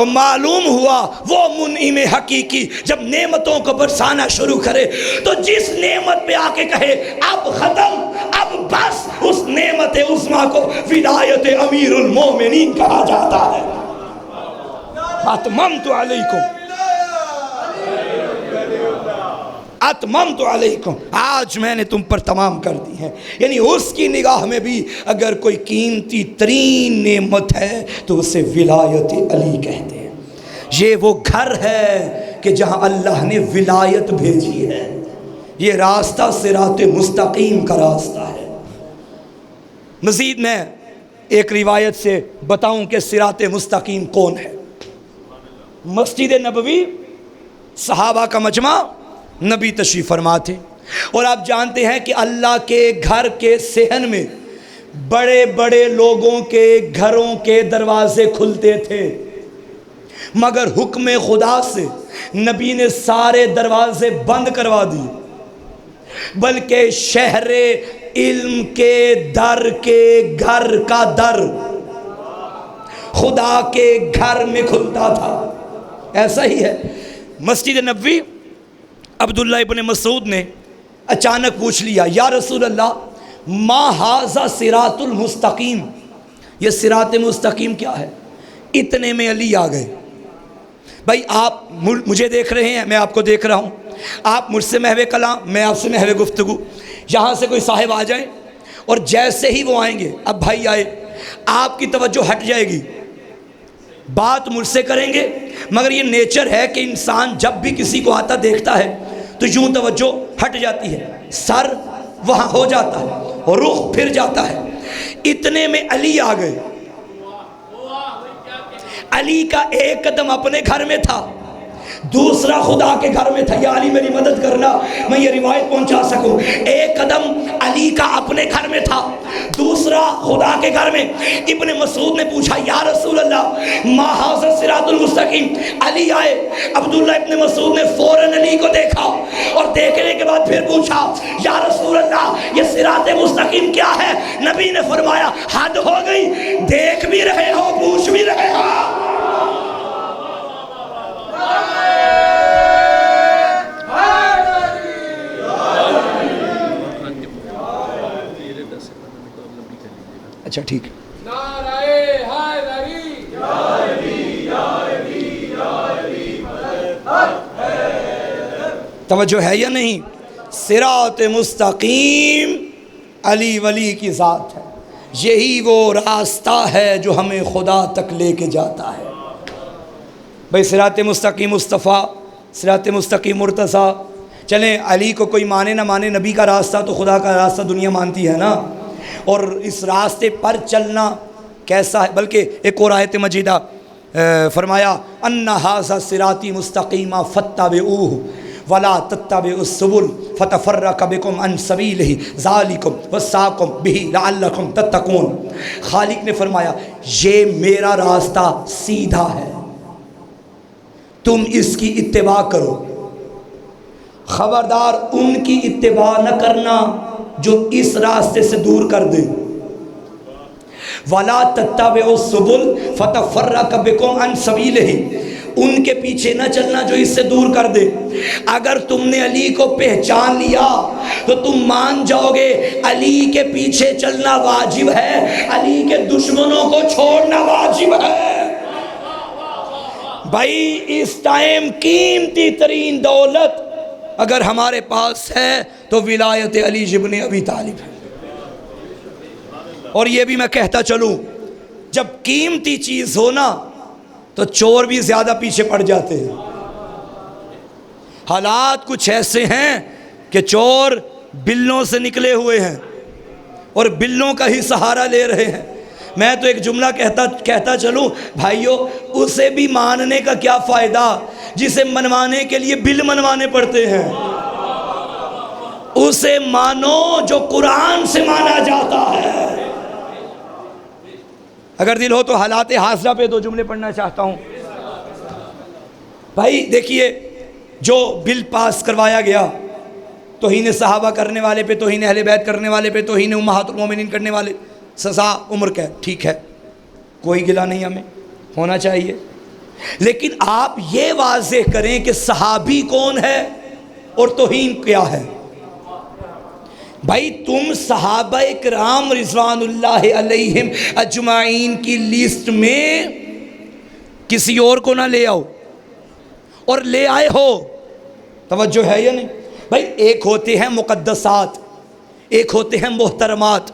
تو معلوم ہوا وہ منعم حقیقی جب نعمتوں کو برسانا شروع کرے تو جس نعمت پہ آ کے کہے اب ختم، اب بس، اس نعمت عظمیٰ کو ولایت امیر المومنین کہا جاتا ہے۔ اتممت علیکم، اتممت علیکم، آج میں نے تم پر تمام کر دی ہے۔ یعنی اس کی نگاہ میں بھی اگر کوئی قیمتی ترین نعمت ہے تو اسے ولایت علی کہتے ہیں۔ یہ وہ گھر ہے کہ جہاں اللہ نے ولایت بھیجی ہے۔ یہ راستہ صراط مستقیم کا راستہ ہے۔ مزید میں ایک روایت سے بتاؤں کہ صراط مستقیم کون ہے۔ مسجد نبوی صحابہ کا مجمع، نبی تشریف فرما تھے، اور آپ جانتے ہیں کہ اللہ کے گھر کے صحن میں بڑے بڑے لوگوں کے گھروں کے دروازے کھلتے تھے، مگر حکم خدا سے نبی نے سارے دروازے بند کروا دیے، بلکہ شہر علم کے در کے گھر کا در خدا کے گھر میں کھلتا تھا۔ ایسا ہی ہے مسجد نبوی، عبداللہ ابن مسعود نے اچانک پوچھ لیا، یا رسول اللہ ما ھذا صراط المستقیم، یہ صراط مستقیم کیا ہے؟ اتنے میں علی آ گئے۔ بھائی آپ مجھے دیکھ رہے ہیں، میں آپ کو دیکھ رہا ہوں، آپ مجھ سے محو کلام، میں آپ سے محو گفتگو، یہاں سے کوئی صاحب آ جائیں اور جیسے ہی وہ آئیں گے، اب بھائی آئے، آپ کی توجہ ہٹ جائے گی، بات مجھ سے کریں گے، مگر یہ نیچر ہے کہ انسان جب بھی کسی کو آتا دیکھتا ہے تو یوں توجہ ہٹ جاتی ہے، سر وہاں ہو جاتا ہے اور رخ پھر جاتا ہے۔ اتنے میں علی آ گئے۔ علی کا ایک قدم اپنے گھر میں تھا، دوسرا خدا کے گھر میں تھا۔ یا علی میری مدد کرنا، میں یہ روایت پہنچا سکوں۔ ایک قدم علی کا اپنے گھر میں تھا، دوسرا خدا کے گھر میں۔ ابن مسعود نے پوچھا، یا رسول اللہ ما ھذا الصراط المستقیم، علی آئے۔ عبداللہ ابن مسعود نے فوراً علی کو دیکھا اور دیکھنے کے بعد پھر پوچھا، یا رسول اللہ یہ صراط مستقیم کیا ہے؟ نبی نے فرمایا، حد ہو گئی، دیکھ بھی رہے ہو پوچھ بھی رہے ہو۔ اچھا ٹھیک ہے۔ توجہ ہے یا نہیں؟ صراط مستقیم علی ولی کی ذات ہے، یہی وہ راستہ ہے جو ہمیں خدا تک لے کے جاتا ہے۔ بھئی صراط مستقیم مصطفیٰ، صراط مستقیم مرتضیٰ، چلیں علی کو کوئی مانے نہ مانے، نبی کا راستہ تو خدا کا راستہ دنیا مانتی ہے نا، اور اس راستے پر چلنا کیسا ہے۔ بلکہ ایک اور آیت مجیدہ فرمایا، ان ھذا صراطی مستقیما فاتبعوہ ولا تتبعوا السبل فتفرق بکم عن سبیلہ ذالکم وصاکم بہ لعلکم تتقون۔ خالق نے فرمایا یہ میرا راستہ سیدھا ہے، تم اس کی اتباع کرو، خبردار ان کی اتباع نہ کرنا جو اس راستے سے دور کر دے۔ وَلَا تَتَّبِعُوا السُّبُلَ فَتَفَرَّقَ بِكُمْ عَنْ سَبِيلِهِ، ان کے پیچھے نہ چلنا جو اس سے دور کر دے۔ اگر تم نے علی کو پہچان لیا تو تم مان جاؤ گے علی کے پیچھے چلنا واجب ہے، علی کے دشمنوں کو چھوڑنا واجب ہے۔ بھائی اس ٹائم قیمتی ترین دولت اگر ہمارے پاس ہے تو ولایت علی ابن ابی طالب ہے۔ اور یہ بھی میں کہتا چلوں، جب قیمتی چیز ہونا تو چور بھی زیادہ پیچھے پڑ جاتے ہیں۔ حالات کچھ ایسے ہیں کہ چور بلوں سے نکلے ہوئے ہیں اور بلوں کا ہی سہارا لے رہے ہیں۔ میں تو ایک جملہ کہتا چلوں بھائیو، اسے بھی ماننے کا کیا فائدہ جسے منوانے کے لیے بل منوانے پڑتے ہیں۔ اسے مانو جو قرآن سے مانا جاتا ہے۔ اگر دل ہو تو حالات حاضرہ پہ دو جملے پڑھنا چاہتا ہوں۔ بھائی دیکھیے، جو بل پاس کروایا گیا، توہین صحابہ کرنے والے پہ، توہین اہل بیت کرنے والے پہ، توہین امہات المومنین کرنے والے، سزا عمر قید، ٹھیک ہے، کوئی گلہ نہیں ہمیں، ہونا چاہیے۔ لیکن آپ یہ واضح کریں کہ صحابی کون ہے اور توہین کیا ہے۔ بھائی تم صحابہ کرام رضوان اللہ علیہم اجمعین کی لسٹ میں کسی اور کو نہ لے آؤ، اور لے آئے ہو، توجہ ہے یا نہیں؟ بھائی ایک ہوتے ہیں مقدسات، ایک ہوتے ہیں محترمات۔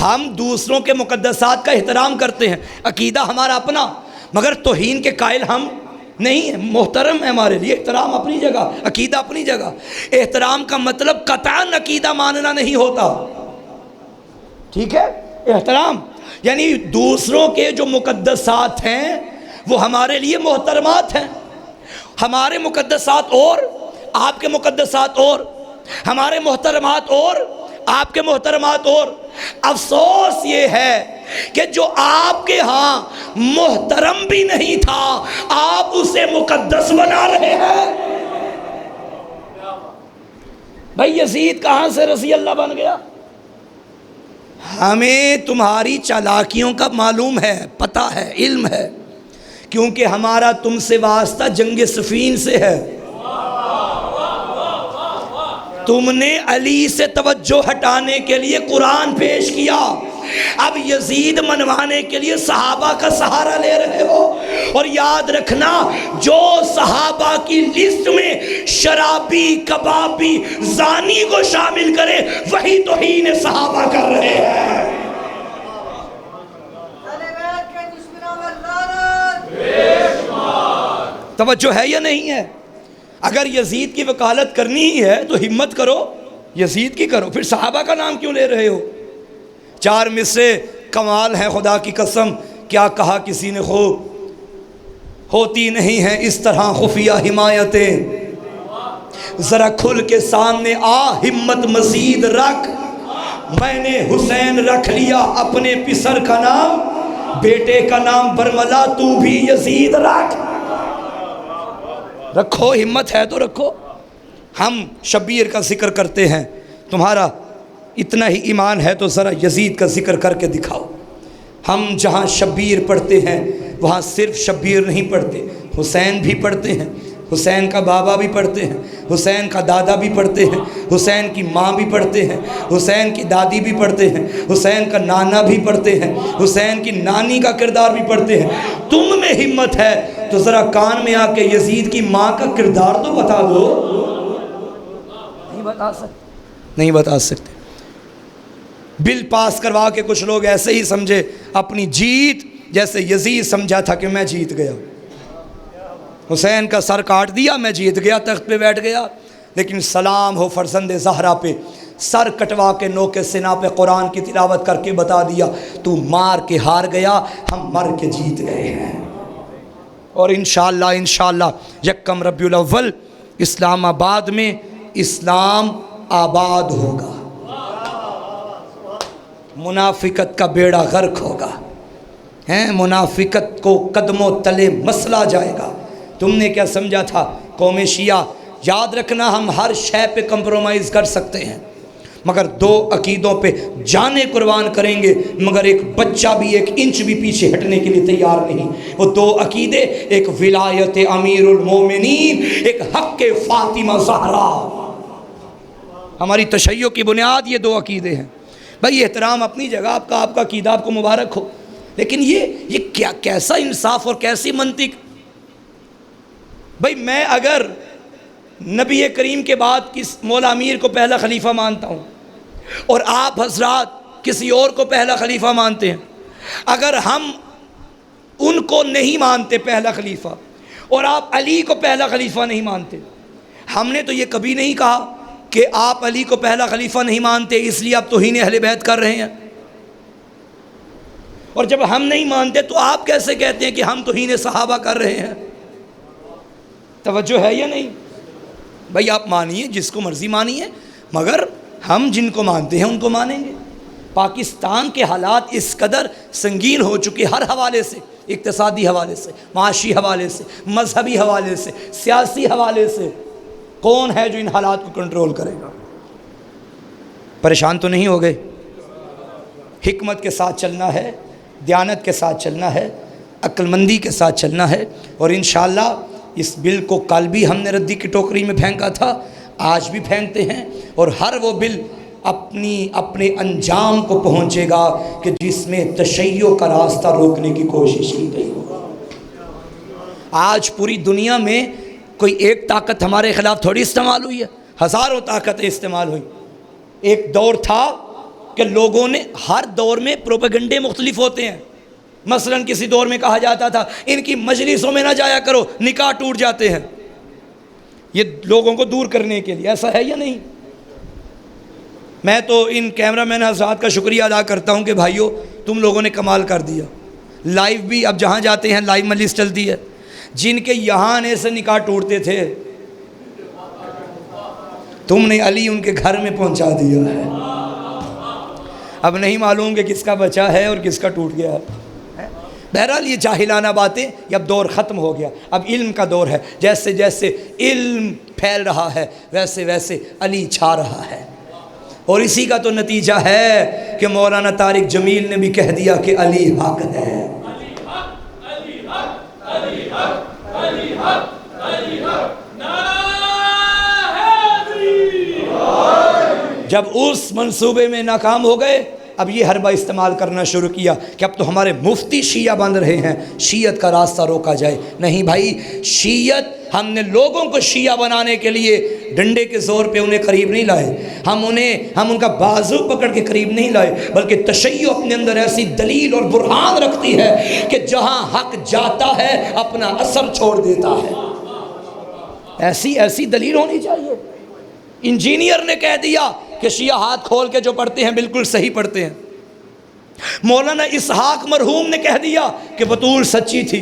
ہم دوسروں کے مقدسات کا احترام کرتے ہیں، عقیدہ ہمارا اپنا، مگر توہین کے قائل ہم نہیں ہیں۔ محترم ہے ہمارے لیے، احترام اپنی جگہ، عقیدہ اپنی جگہ۔ احترام کا مطلب قطعاً عقیدہ ماننا نہیں ہوتا، ٹھیک ہے؟ احترام یعنی دوسروں کے جو مقدسات ہیں وہ ہمارے لیے محترمات ہیں۔ ہمارے مقدسات اور آپ کے مقدسات اور، ہمارے محترمات اور آپ کے محترمات اور۔ افسوس یہ ہے کہ جو آپ کے ہاں محترم بھی نہیں تھا آپ اسے مقدس بنا رہے ہیں۔ بھائی یزید کہاں سے رضی اللہ بن گیا؟ ہمیں تمہاری چالاکیوں کا معلوم ہے، پتہ ہے، علم ہے، کیونکہ ہمارا تم سے واسطہ جنگ صفین سے ہے۔ تم نے علی سے توجہ ہٹانے کے لیے قرآن پیش کیا، اب یزید منوانے کے لیے صحابہ کا سہارا لے رہے ہو۔ اور یاد رکھنا جو صحابہ کی لسٹ میں شرابی، کبابی، زانی کو شامل کرے وہی توہین صحابہ کر رہے ہیں۔ توجہ ہے یا نہیں ہے؟ اگر یزید کی وکالت کرنی ہی ہے تو ہمت کرو یزید کی کرو، پھر صحابہ کا نام کیوں لے رہے ہو؟ چار مصرے کمال ہیں خدا کی قسم، کیا کہا کسی نے خوب، ہوتی نہیں ہیں اس طرح خفیہ حمایتیں، ذرا کھل کے سامنے آ ہمت مزید رکھ، میں نے حسین رکھ لیا اپنے پسر کا نام، بیٹے کا نام برملا، تو بھی یزید رکھ۔ رکھو، ہمت ہے تو رکھو۔ ہم شبیر کا ذکر کرتے ہیں، تمہارا اتنا ہی ایمان ہے تو ذرا یزید کا ذکر کر کے دکھاؤ۔ ہم جہاں شبیر پڑھتے ہیں وہاں صرف شبیر نہیں پڑھتے، حسین بھی پڑھتے ہیں، حسین کا بابا بھی پڑھتے ہیں، حسین کا دادا بھی پڑھتے ہیں، حسین کی ماں بھی پڑھتے ہیں، حسین کی دادی بھی پڑھتے ہیں، حسین کا نانا بھی پڑھتے ہیں، حسین کی نانی کا کردار بھی پڑھتے ہیں۔ تم میں ہمت ہے تو ذرا کان میں آ کے یزید کی ماں کا کردار تو بتا دو۔ نہیں بتا سکتے۔ بل پاس کروا کے کچھ لوگ ایسے ہی سمجھے اپنی جیت، جیسے یزید سمجھا تھا کہ میں جیت گیا، حسین کا سر کاٹ دیا، میں جیت گیا، تخت پہ بیٹھ گیا۔ لیکن سلام ہو فرزند زہرا پہ، سر کٹوا کے نوک سنا پہ قرآن کی تلاوت کر کے بتا دیا تو مار کے ہار گیا، ہم مر کے جیت گئے ہیں۔ اور انشاءاللہ یکم ربیع الاول اسلام آباد میں اسلام آباد ہوگا، منافقت کا بیڑا غرق ہوگا، منافقت کو قدموں تلے مسلا جائے گا۔ تم نے کیا سمجھا تھا قوم شیعہ؟ یاد رکھنا ہم ہر شے پہ کمپرومائز کر سکتے ہیں مگر دو عقیدوں پہ جانیں قربان کریں گے، مگر ایک بچہ بھی ایک انچ بھی پیچھے ہٹنے کے لیے تیار نہیں۔ وہ دو عقیدے، ایک ولایت امیر المومنین، ایک حق فاطمہ زہرا۔ ہماری تشیع کی بنیاد یہ دو عقیدے ہیں۔ بھائی احترام اپنی جگہ، آپ کا عقیدہ آپ کو مبارک ہو، لیکن یہ کیسا انصاف اور کیسی منطق؟ بھائی میں اگر نبی کریم کے بعد کس مولا امیر کو پہلا خلیفہ مانتا ہوں اور آپ حضرات کسی اور کو پہلا خلیفہ مانتے ہیں، اگر ہم ان کو نہیں مانتے پہلا خلیفہ اور آپ علی کو پہلا خلیفہ نہیں مانتے، ہم نے تو یہ کبھی نہیں کہا کہ آپ علی کو پہلا خلیفہ نہیں مانتے اس لیے آپ توہین اہل بیت کر رہے ہیں، اور جب ہم نہیں مانتے تو آپ کیسے کہتے ہیں کہ ہم توہین صحابہ کر رہے ہیں؟ توجہ ہے یا نہیں؟ بھائی آپ مانیے، جس کو مرضی مانیے، مگر ہم جن کو مانتے ہیں ان کو مانیں گے۔ پاکستان کے حالات اس قدر سنگین ہو چکے، ہر حوالے سے، اقتصادی حوالے سے، معاشی حوالے سے، مذہبی حوالے سے، سیاسی حوالے سے، کون ہے جو ان حالات کو کنٹرول کرے گا؟ پریشان تو نہیں ہو گئے؟ حکمت کے ساتھ چلنا ہے، دیانت کے ساتھ چلنا ہے، عقل مندی کے ساتھ چلنا ہے، اور انشاءاللہ اس بل کو کل بھی ہم نے ردی کی ٹوکری میں پھینکا تھا، آج بھی پھینکتے ہیں، اور ہر وہ بل اپنے انجام کو پہنچے گا کہ جس میں تشیع کا راستہ روکنے کی کوشش کی گئی ہو۔ آج پوری دنیا میں کوئی ایک طاقت ہمارے خلاف تھوڑی استعمال ہوئی ہے، ہزاروں طاقتیں استعمال ہوئی۔ ایک دور تھا کہ لوگوں نے، ہر دور میں پروپیگنڈے مختلف ہوتے ہیں، مثلا کسی دور میں کہا جاتا تھا ان کی مجلسوں میں نہ جایا کرو، نکاح ٹوٹ جاتے ہیں، یہ لوگوں کو دور کرنے کے لیے۔ ایسا ہے یا نہیں؟ میں تو ان کیمرہ مین حضرات کا شکریہ ادا کرتا ہوں کہ بھائیو تم لوگوں نے کمال کر دیا، لائیو بھی اب جہاں جاتے ہیں لائیو مجلس چلتی ہے۔ جن کے یہاں آنے سے نکاح ٹوٹتے تھے تم نے علی ان کے گھر میں پہنچا دیا ہے، اب نہیں معلوم کہ کس کا بچا ہے اور کس کا ٹوٹ گیا ہے۔ بہرحال یہ جاہلانہ باتیں، یہ اب دور ختم ہو گیا، اب علم کا دور ہے۔ جیسے جیسے علم پھیل رہا ہے ویسے ویسے علی چھا رہا ہے، اور اسی کا تو نتیجہ ہے کہ مولانا طارق جمیل نے بھی کہہ دیا کہ علی حق ہے۔ جب اس منصوبے میں ناکام ہو گئے، اب یہ حربہ استعمال کرنا شروع کیا کہ اب تو ہمارے مفتی شیعہ بن رہے ہیں، شیعت کا راستہ روکا جائے۔ نہیں بھائی، شیعت ہم نے لوگوں کو شیعہ بنانے کے لیے ڈنڈے کے زور پہ انہیں قریب نہیں لائے، ہم ان کا بازو پکڑ کے قریب نہیں لائے، بلکہ تشیع اپنے اندر ایسی دلیل اور برہان رکھتی ہے کہ جہاں حق جاتا ہے اپنا اثر چھوڑ دیتا ہے۔ ایسی دلیل ہونی چاہیے۔ انجینئر نے کہہ دیا کہ شیعہ ہاتھ کھول کے جو پڑھتے ہیں بالکل صحیح پڑھتے ہیں۔ مولانا اسحاق مرحوم نے کہہ دیا کہ بطول سچی تھی۔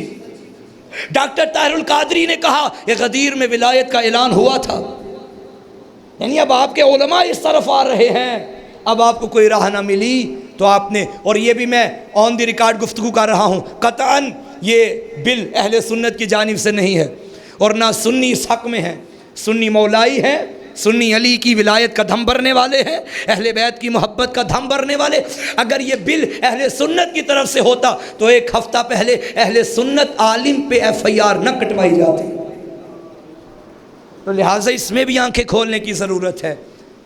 ڈاکٹر طاہر القادری نے کہا کہ غدیر میں ولایت کا اعلان ہوا تھا۔ یعنی اب آپ کے علماء اس طرف آ رہے ہیں، اب آپ کو کوئی راہ نہ ملی تو آپ نے، اور یہ بھی میں آن دی ریکارڈ گفتگو کر رہا ہوں، قطعاً یہ بل اہل سنت کی جانب سے نہیں ہے، اور نہ سنی اس حق میں ہے۔ سنی مولائی ہے، سنی علی کی ولایت کا دھم بھرنے والے ہیں، اہل بیت کی محبت کا دھم بھرنے والے۔ اگر یہ بل اہل سنت کی طرف سے ہوتا تو ایک ہفتہ پہلے اہل سنت عالم پہ FIR نہ کٹوائی جاتی۔ تو لہٰذا اس میں بھی آنکھیں کھولنے کی ضرورت ہے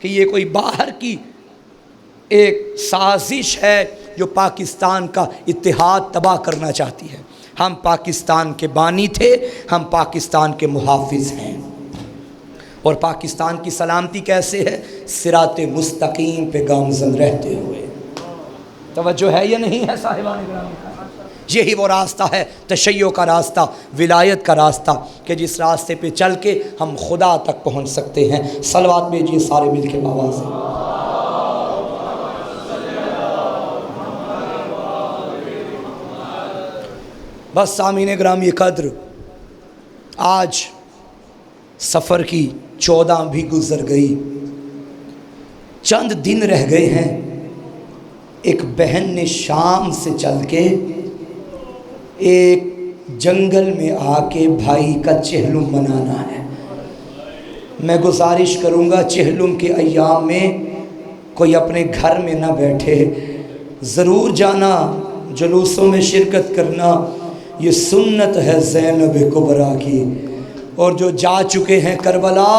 کہ یہ کوئی باہر کی ایک سازش ہے جو پاکستان کا اتحاد تباہ کرنا چاہتی ہے۔ ہم پاکستان کے بانی تھے، ہم پاکستان کے محافظ ہیں، اور پاکستان کی سلامتی کیسے ہے؟ صراط مستقیم پہ گامزن رہتے ہوئے۔ توجہ ہے یا نہیں ہے صاحبان گرامی؟ یہی وہ راستہ ہے، تشیع کا راستہ، ولایت کا راستہ، کہ جس راستے پہ چل کے ہم خدا تک پہنچ سکتے ہیں۔ صلوات بھیجیے سارے مل کے آواز سے۔ بس سامعین گرامی قدر، آج سفر کی 14 بھی گزر گئی، چند دن رہ گئے ہیں۔ ایک بہن نے شام سے چل کے ایک جنگل میں آ کے بھائی کا چہلم منانا ہے۔ میں گزارش کروں گا چہلم کے ایام میں کوئی اپنے گھر میں نہ بیٹھے، ضرور جانا، جلوسوں میں شرکت کرنا، یہ سنت ہے زینب کبریٰ کی۔ اور جو جا چکے ہیں کربلا،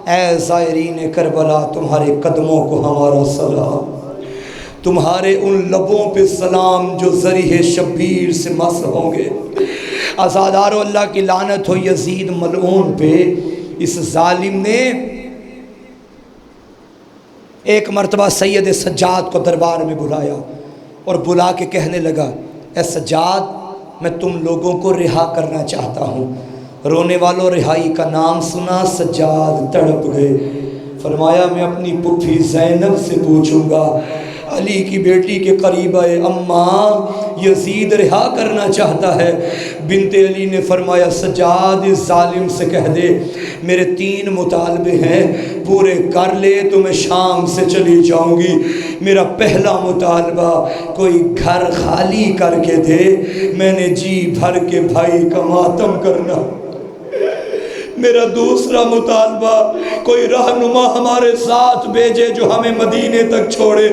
اے زائرین کربلا، تمہارے قدموں کو ہمارا سلام، تمہارے ان لبوں پہ سلام جو ذریح شبیر سے مس ہوں گے۔ عزادارو، اللہ کی لعنت ہو یزید ملعون پہ۔ اس ظالم نے ایک مرتبہ سید سجاد کو دربار میں بلایا اور بلا کے کہنے لگا، اے سجاد، میں تم لوگوں کو رہا کرنا چاہتا ہوں۔ رونے والوں رہائی کا نام سنا، سجاد تڑپ گئے۔ فرمایا میں اپنی پھوپھی زینب سے پوچھوں گا، علی کی بیٹی کے قریب ہے، اماں یزید رہا کرنا چاہتا ہے۔ بنت علی نے فرمایا سجاد اس ظالم سے کہہ دے میرے 3 مطالبے ہیں، پورے کر لے تو میں شام سے چلی جاؤں گی۔ میرا پہلا مطالبہ کوئی گھر خالی کر کے دے، میں نے جی بھر کے بھائی کا ماتم کرنا۔ میرا دوسرا مطالبہ کوئی رہنما ہمارے ساتھ بھیجے جو ہمیں مدینے تک چھوڑے۔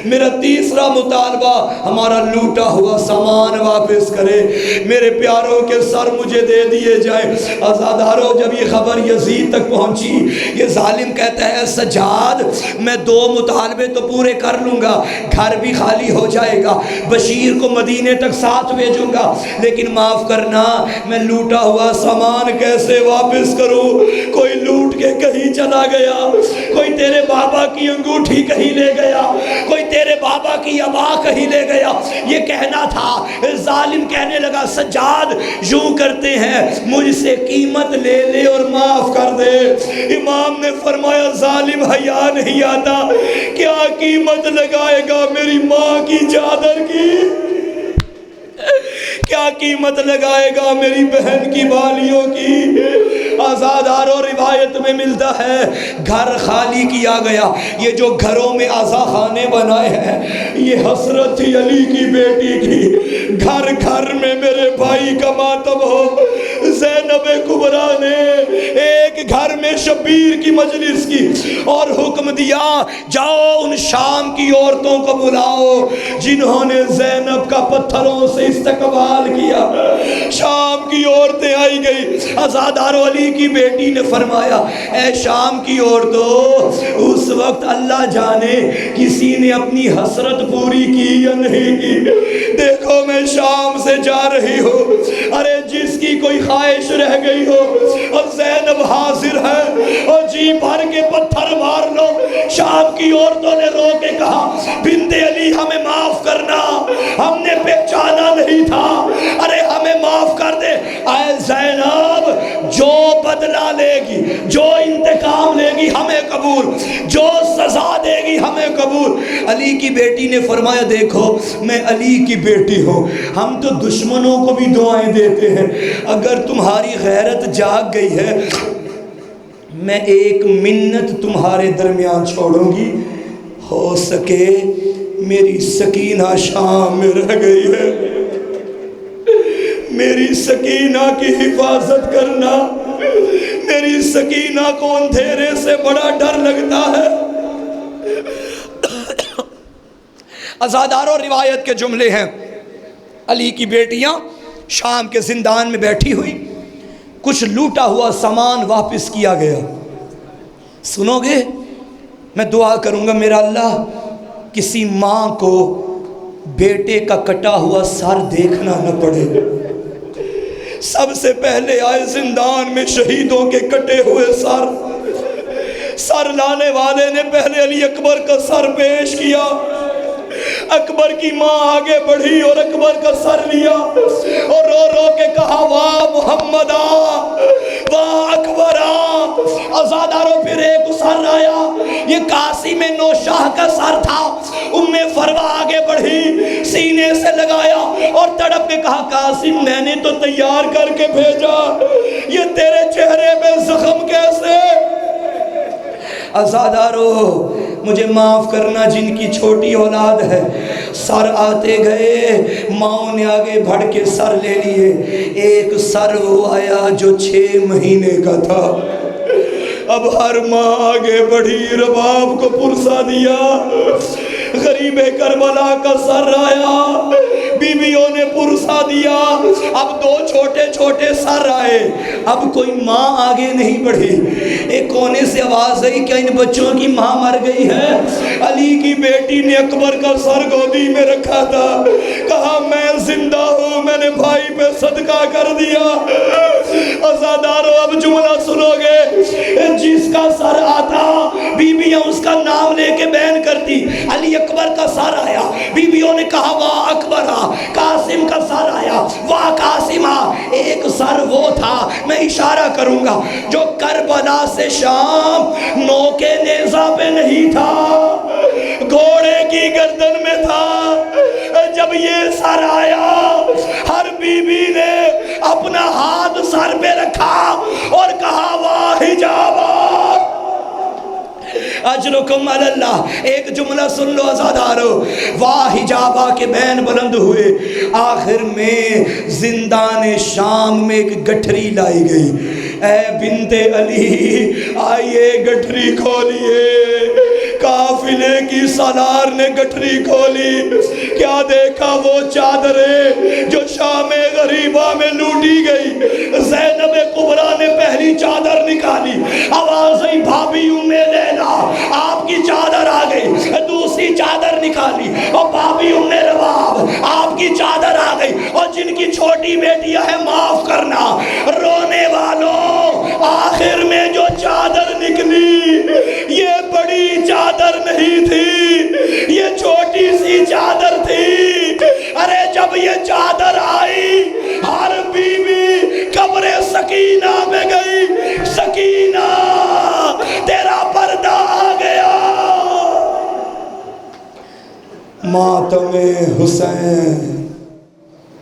میرا تیسرا مطالبہ ہمارا لوٹا ہوا سامان واپس کرے۔ میرے پیاروں کے سر مجھے دے دیے جائیں۔ عزادارو جب یہ خبر یزید تک پہنچی، یہ ظالم کہتا ہے سجاد میں 2 مطالبے تو پورے کر لوں گا، گھر بھی خالی ہو جائے گا، بشیر کو مدینے تک ساتھ بھیجوں گا، لیکن معاف کرنا میں لوٹا ہوا سامان کیسے واپس کروں؟ کوئی لوٹ کے کہیں چلا گیا، کوئی تیرے بابا کی انگوٹھی کہیں لے گیا، کوئی تیرے بابا کی عبا کہیں لے گیا، یہ کہنا تھا۔ ظالم کہنے لگا سجاد یوں کرتے ہیں مجھ سے قیمت لے لے اور معاف کر دے۔ امام نے فرمایا ظالم حیا نہیں آتا، کیا قیمت لگائے گا میری ماں کی چادر کی؟ کیا قیمت لگائے گا میری بہن کی بالیوں کی؟ آزادارو روایت میں ملتا ہے گھر خالی کیا گیا۔ یہ جو گھروں میں عزا خانے بنائے ہیں یہ حسرت تھی علی کی بیٹی کی۔ گھر گھر میں میرے بھائی کا ماتم ہو۔ زینب کبریٰ نے ایک گھر میں شبیر کی مجلس کی اور حکم دیا جاؤ ان شام کی عورتوں کو بلاؤ جنہوں نے زینب کا پتھروں سے استقبال کیا۔ شام کی عورتیں آئی گئی۔ عزادارو علی کی بیٹی نے فرمایا اے شام کی عورتوں، اس وقت اللہ جانے کسی نے اپنی حسرت پوری کی یا نہیں کی۔ دیکھو میں شام سے جا رہی ہوں، ارے جس کی کوئی خواہش رہ گئی ہو اور زینب حاضر ہے اور جی بھر کے پتھر مار لو۔ شام کی عورتوں نے رو کے کہا بنت علی ہمیں معاف کرنا، ہم نے پہچانا نہیں تھا، ارے ہمیں معاف کر دے۔ اے زینب جو بدلہ لے گی، جو انتقام لے گی ہمیں قبول، جو سزا دے گی ہمیں قبول۔ علی کی بیٹی نے فرمایا دیکھو میں علی کی بیٹی ہوں، ہم تو دشمنوں کو بھی دعائیں دیتے ہیں، اگر تمہاری غیرت جاگ گئی ہے میں ایک منت تمہارے درمیان چھوڑوں گی، ہو سکے میری سکینہ شام میں رہ گئی ہے، میری سکینہ کی حفاظت کرنا، میری سکینہ کو اندھیرے سے بڑا ڈر لگتا ہے۔ عزادارو روایت کے جملے ہیں علی کی بیٹیاں شام کے زندان میں بیٹھی ہوئی، کچھ لوٹا ہوا سامان واپس کیا گیا۔ سنو گے میں دعا کروں گا میرا اللہ کسی ماں کو بیٹے کا کٹا ہوا سر دیکھنا نہ پڑے۔ سب سے پہلے آئے زندان میں شہیدوں کے کٹے ہوئے سر لانے والے نے پہلے علی اکبر کا سر پیش کیا۔ اکبر کی ماں آگے بڑھی اور اکبر کا سر لیا اور رو رو کے کہا واہ محمدہ واہ اکبرہ۔ عزادارو پھر ایک سر آیا، یہ قاسم نوشاہ کا سر تھا۔ ام فروا آگے بڑھی، سینے سے لگایا اور تڑپ کے کہا قاسم میں نے تو تیار کر کے بھیجا، یہ تیرے چہرے میں زخم کیسے؟ عزادارو مجھے معاف کرنا جن کی چھوٹی اولاد ہے، سر آتے گئے، ماں نے آگے بڑھ کے سر لے لیے۔ ایک سر وہ آیا جو 6 مہینے کا تھا۔ اب ہر ماں آگے بڑھی، رباب کو پرسا دیا، غریب کربلا کا سر آیا، بیویوں نے پرسا دیا۔ اب 2 چھوٹے چھوٹے سر آئے، اب کوئی ماں آگے نہیں بڑھی۔ ایک کونے سے آواز آئی کہ ان بچوں کی ماں مر گئی ہے۔ علی کی بیٹی نے اکبر کا سر گودی میں رکھا تھا، کہا میں زندہ ہوں، میں نے بھائی پہ صدقہ کر دیا۔ عزادارو اب جملہ سنو گے، جس کا سر آتا بیویاں اس کا نام لے کے بیان کرتی۔ علی اکبر کا سر آیا، بیویوں نے کہا واہ اکبرہ۔ قاسم کا سر آیا، واہ قاسمہ۔ ایک سر وہ تھا، میں اشارہ کروں گا، جو کربلا سے شام نوکے نیزہ پہ نہیں تھا، گھوڑے کی گردن میں تھا۔ جب یہ سر آیا ہر بیوی نے اپنا ہاتھ سر پہ رکھا اور کہا واہ حجابہ اجرکم علی اللہ۔ ایک جملہ سن لو عزادارو، واہ حجابہ کے بین بلند ہوئے۔ آخر میں زندان شام میں ایک گٹھری لائی گئی، اے بنت علی آئیے گٹھری کھولیے۔ قافلے کی سالار نے گٹھری کھولی، کیا دیکھا وہ چادریں جو شام غریبہ میں لوٹی گئی۔ زینب کبریٰ نے پہلی چادر نکالی، آواز آئی بھابی ام لیلا آپ کی چادر آ گئی۔ دوسری چادر نکالی اور بھابی ام رباب آپ کی چادر آ گئی۔ اور جن کی چھوٹی بیٹیاں ہیں معاف کرنا، رونے والوں آخر میں جو چادر نکلی یہ بڑی چادر نہیں تھی، یہ چھوٹی سی چادر تھی۔ ارے جب یہ چادر آئی ہر بیوی قبر سکینہ میں گئی، سکینہ تیرا پردہ آ گیا۔ ماتم حسین